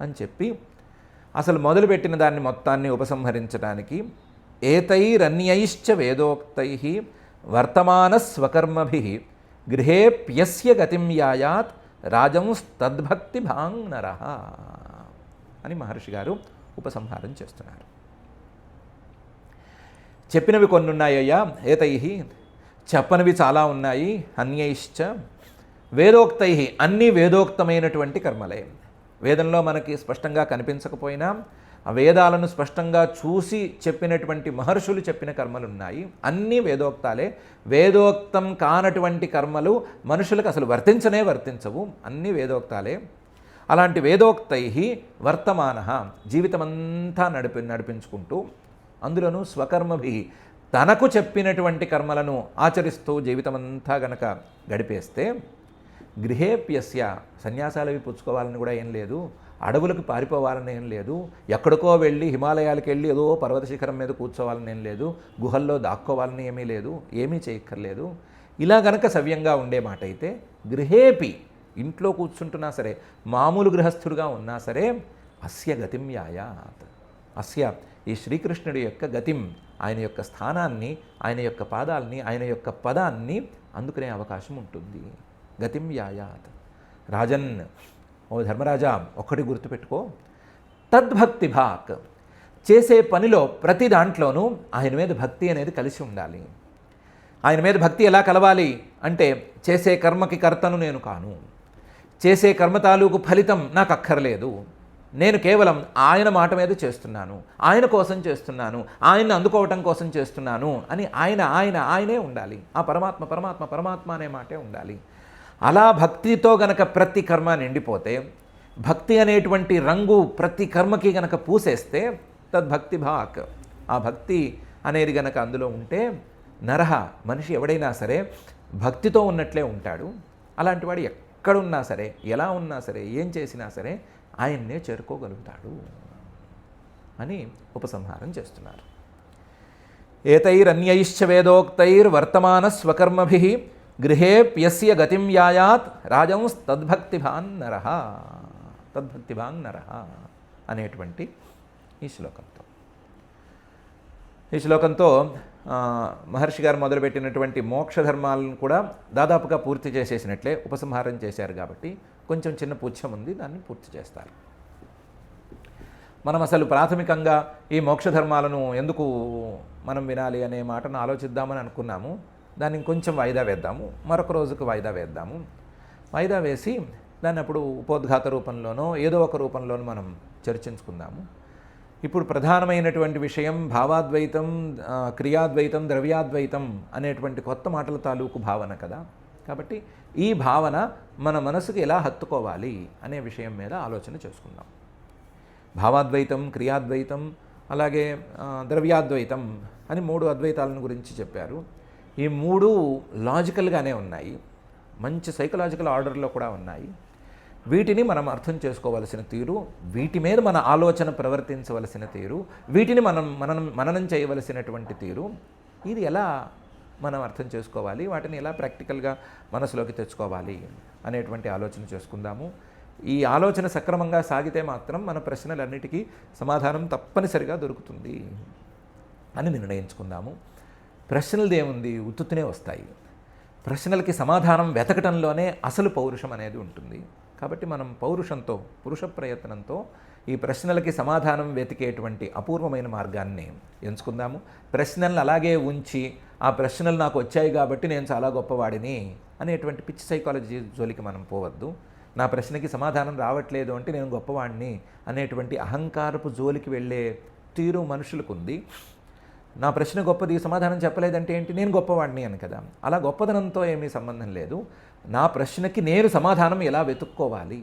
అని చెప్పి అసలు మొదలుపెట్టిన దాన్ని మొత్తాన్ని ఉపసంహరించడానికి ఏతైరన్యైశ్చ వేదోక్తై వర్తమాన స్వకర్మభి గృహేప్యస్య గతిం యాయాత్ రాజంస్తద్భక్తి భాంగ్ నరః అని మహర్షి గారు ఉపసంహారం చేస్తున్నారు. చెప్పినవి కొన్ని ఉన్నాయ్యా, ఏతై చెప్పనివి చాలా ఉన్నాయి, అన్యైశ్చ వేదోక్తై అన్నీ వేదోక్తమైనటువంటి కర్మలే. వేదంలో మనకి స్పష్టంగా కనిపించకపోయినా ఆ వేదాలను స్పష్టంగా చూసి చెప్పినటువంటి మహర్షులు చెప్పిన కర్మలు ఉన్నాయి, అన్నీ వేదోక్తాలే. వేదోక్తం కానటువంటి కర్మలు మనుషులకు అసలు వర్తించవు, అన్నీ వేదోక్తాలే. అలాంటి వేదోక్తై వర్తమాన జీవితమంతా నడిపించుకుంటూ అందులోనూ స్వకర్మభి తనకు చెప్పినటువంటి కర్మలను ఆచరిస్తూ జీవితమంతా గనక గడిపేస్తే గృహేప్యస్య సన్యాసాలవి పుచ్చుకోవాలని కూడా ఏం లేదు, అడవులకు పారిపోవాలని ఏం లేదు, ఎక్కడికో వెళ్ళి హిమాలయాలకు వెళ్ళి ఏదో పర్వత శిఖరం మీద కూర్చోవాలని ఏం లేదు, గుహల్లో దాక్కోవాలని ఏమీ లేదు, ఏమీ చేయక్కర్లేదు. ఇలా గనక సవ్యంగా ఉండే మాట అయితే గృహేపి ఇంట్లో కూర్చుంటున్నా సరే, మామూలు గృహస్థుడుగా ఉన్నా సరే, అస్య గతిం యాయాత్ అస్య ఈ శ్రీకృష్ణుడి యొక్క గతిం, ఆయన యొక్క స్థానాన్ని, ఆయన యొక్క పాదాలని, ఆయన యొక్క పదాన్ని అందుకునే అవకాశం ఉంటుంది. గతిం యాయాత్. రాజన్, ఓ ధర్మరాజా, ఒక్కటి గుర్తుపెట్టుకో, తద్భక్తి భాక్, చేసే పనిలో ప్రతి దాంట్లోనూ ఆయన మీద భక్తి అనేది కలిసి ఉండాలి. ఆయన మీద భక్తి ఎలా కలవాలి అంటే, చేసే కర్మకి కర్తను నేను కాను, చేసే కర్మ తాలూకు ఫలితం నాకు అక్కర్లేదు, నేను కేవలం ఆయన మాట మీద చేస్తున్నాను, ఆయన కోసం చేస్తున్నాను, ఆయన్ని అందుకోవటం కోసం చేస్తున్నాను అని ఆయనే ఉండాలి. ఆ పరమాత్మ అనే మాటే ఉండాలి. అలా భక్తితో గనక ప్రతి కర్మ నిండిపోతే, భక్తి అనేటువంటి రంగు ప్రతి కర్మకి గనక పూసేస్తే తద్భక్తి భాక్, ఆ భక్తి అనేది గనక అందులో ఉంటే నరహ మనిషి ఎవడైనా సరే భక్తితో ఉన్నట్లే ఉంటాడు. అలాంటి వాడు ఎక్కడున్నా సరే, ఎలా ఉన్నా సరే, ఏం చేసినా సరే ఆయన్నే చేరుకోగలుగుతాడు అని ఉపసంహారం చేస్తున్నారు. ఏతైరన్యైశ్చ వేదోక్తైర్వర్తమాన స్వకర్మభి గృహేప్యస్య గతిం యాయాత్ రాజంస్తద్భక్తిభాన్ నరః అనేటువంటి ఈ శ్లోకంతో మహర్షి గారు మొదలుపెట్టినటువంటి మోక్ష ధర్మాలను కూడా దాదాపుగా పూర్తి చేసేసినట్లే, ఉపసంహారం చేశారు. కాబట్టి కొంచెం చిన్న పుచ్చం ఉంది, దాన్ని పూర్తి చేస్తారు. మనం అసలు ప్రాథమికంగా ఈ మోక్ష ధర్మాలను ఎందుకు మనం వినాలి అనే మాటను ఆలోచిద్దామని అనుకున్నాము. దాన్ని ఇంకొంచెం వాయిదా వేద్దాము, మరొక రోజుకు వాయిదా వేద్దాము. వాయిదా వేసి దాన్ని అప్పుడు ఉపోద్ఘాత రూపంలోనో ఏదో ఒక రూపంలోనూ మనం చర్చించుకుందాము. ఇప్పుడు ప్రధానమైనటువంటి విషయం భావాద్వైతం, క్రియాద్వైతం, ద్రవ్యాద్వైతం అనేటువంటి కొత్త మాటల తాలూకు భావన కదా. కాబట్టి ఈ భావన మన మనసుకు ఎలా హత్తుకోవాలి అనే విషయం మీద ఆలోచన చేసుకుందాం. భావాద్వైతం, క్రియాద్వైతం, అలాగే ద్రవ్యాద్వైతం అని 3 అద్వైతాలను గురించి చెప్పారు. ఈ 3 లాజికల్గానే ఉన్నాయి, మంచి సైకలాజికల్ ఆర్డర్లో కూడా ఉన్నాయి. వీటిని మనం అర్థం చేసుకోవలసిన తీరు, వీటి మీద మన ఆలోచన ప్రవర్తించవలసిన తీరు, వీటిని మననం చేయవలసినటువంటి తీరు, ఇది ఎలా మనం అర్థం చేసుకోవాలి, వాటిని ఎలా ప్రాక్టికల్గా మనసులోకి తెచ్చుకోవాలి అనేటువంటి ఆలోచన చేసుకుందాము. ఈ ఆలోచన సక్రమంగా సాగితే మాత్రం మన ప్రశ్నలన్నిటికీ సమాధానం తప్పనిసరిగా దొరుకుతుంది అని నిర్ణయించుకుందాము. ప్రశ్నలదేముంది, ఉత్తునే వస్తాయి. ప్రశ్నలకి సమాధానం వెతకటంలోనే అసలు పౌరుషం అనేది ఉంటుంది. కాబట్టి మనం పౌరుషంతో, పురుష ప్రయత్నంతో ఈ ప్రశ్నలకి సమాధానం వెతికేటువంటి అపూర్వమైన మార్గాన్ని ఎంచుకుందాము. ప్రశ్నలను అలాగే ఉంచి ఆ ప్రశ్నలు నాకు వచ్చాయి కాబట్టి నేను చాలా గొప్పవాడిని అనేటువంటి పిచ్చి సైకాలజీ జోలికి మనం పోవద్దు. నా ప్రశ్నకి సమాధానం రావట్లేదు అంటే నేను గొప్పవాడిని అనేటువంటి అహంకారపు జోలికి వెళ్ళే తీరు మనుషులకు ఉంది. నా ప్రశ్న గొప్పది, సమాధానం చెప్పలేదంటే ఏంటి, నేను గొప్పవాడిని అని కదా. అలా గొప్పదనంతో ఏమీ సంబంధం లేదు. నా ప్రశ్నకి నేను సమాధానం ఎలా వెతుక్కోవాలి,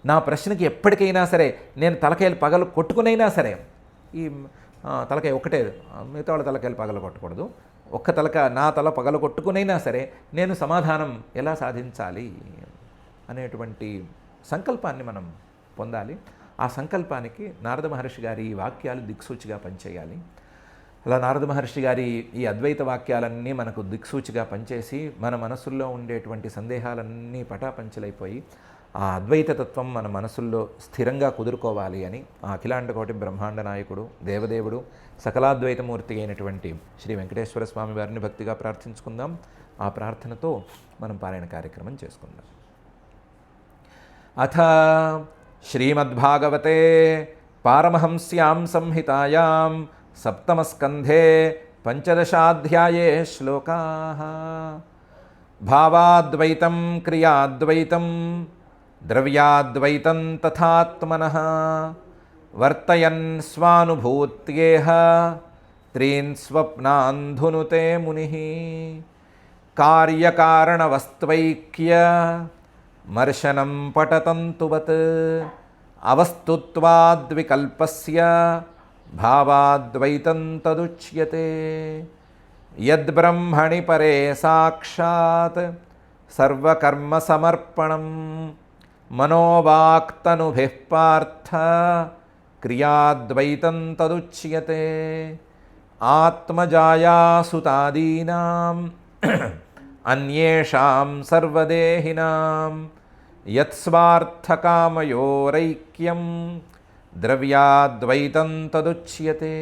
నా ప్రశ్నకి ఎప్పటికైనా సరే నేను తలకాయలు పగలు కొట్టుకునైనా సరే, ఈ తలకాయ ఒకటే, మిగతా వాళ్ళ తలకాయలు పగలు కొట్టకూడదు, ఒక్క నా తల పగలు కొట్టుకునైనా సరే నేను సమాధానం ఎలా సాధించాలి అనేటువంటి సంకల్పాన్ని మనం పొందాలి. ఆ సంకల్పానికి నారద మహర్షి గారి ఈ వాక్యాలు దిక్సూచిగా పనిచేయాలి. అలా నారద మహర్షి గారి ఈ అద్వైత వాక్యాలన్నీ మనకు దిక్సూచిగా పనిచేసి మన మనసుల్లో ఉండేటువంటి సందేహాలన్నీ పటాపంచలైపోయి ఆ అద్వైత తత్వం మన మనసుల్లో స్థిరంగా కుదురుకోవాలి అని ఆ అఖిలాండకోటి బ్రహ్మాండ నాయకుడు, దేవదేవుడు, సకలాద్వైతమూర్తి అయినటువంటి శ్రీ వెంకటేశ్వర స్వామి వారిని భక్తిగా ప్రార్థించుకుందాం. ఆ ప్రార్థనతో మనం పారాయణ కార్యక్రమం చేసుకుందాం. అథ శ్రీమద్భాగవతే పారమహంస్యాం సంహితాయాం సప్తమస్కంధే పంచదశాధ్యాయే శ్లోకాః. భావాద్వైతం క్రియాద్వైతం ద్రవ్యాద్వైతం తథాత్మనః వర్తయన్ స్వానుభూత్యేహ త్రీన్ స్వప్నాన్ ధునుతే మునిః. కార్యకారణవస్త్వైక్య మర్శనం పటతంతువత్ అవస్తుత్వాద్వికల్పస్య భావాద్వైతం తదుచ్యతే. యద్బ్రహ్మణి పరే సాక్షాత్ సర్వకర్మ సమర్పణం మనోవాక్తనుభిః పార్థ క్రియాద్వైతం తదుచ్యతే. ఆత్మజాయాసుతాదీనాం అన్యేషాం సర్వదేహినాం యత్స్వార్థకామయోరైక్యం ద్రవ్యాద్వైతం తదుచ్యతే.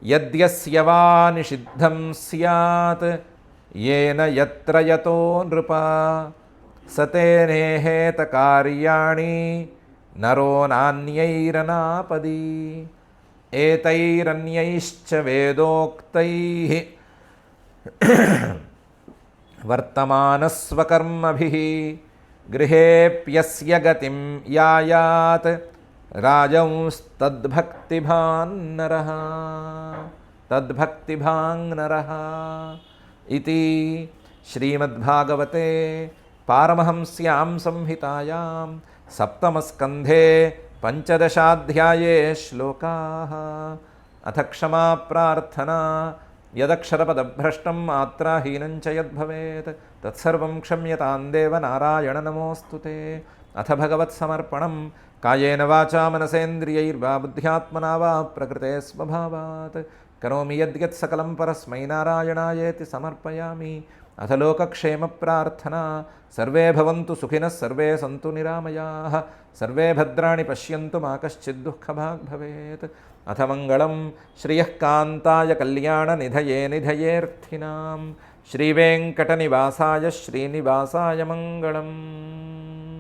యద్యస్య వా నిషిద్ధం స్యాత్ येन यत्र यतो नृप सतेनेहेत कार्याणि नरो नान्यैरनापदी. एतैरन्यैश्च वेदोक्तैः वर्तमानस्वकर्मभिः गृहेऽप्यस्य गतिं यायात् राजंस्तद्भक्तिभान् नरः तद्भक्तिभाङ् नरः इति श्रीमद्भागवते पारमहंस्यां संहितायां सप्तमस्कन्धे पंचदशाध्याये श्लोकाः. अथ क्षमा प्रार्थना. यदक्षरपदभ्रष्टं मात्राहीनं च यद्भवेत् तत्सर्वं क्षम्यतां देव नारायण नमोऽस्तु ते. अथ भगवत्समर्पणं कायेन वाचा मनसेन्द्रियैर्वा बुद्ध्यात्मना वा प्रकृते स्वभावात् करोमि यद्यत् सकलं परस्मै नारायणायेति समर्पयामि. अथ लोकक्षेमप्रार्थना. सर्वे भवन्तु सुखिनः सर्वे सन्तु निरामयाः सर्वे भद्राणि पश्यन्तु मा कश्चित् दुःखभाग् भवेत्. अथ मङ्गलं श्रियः कान्ताय कल्याणनिधये निधयेऽर्थिनां श्रीवेङ्कटनिवासाय श्रीनिवासाय मङ्गलम्.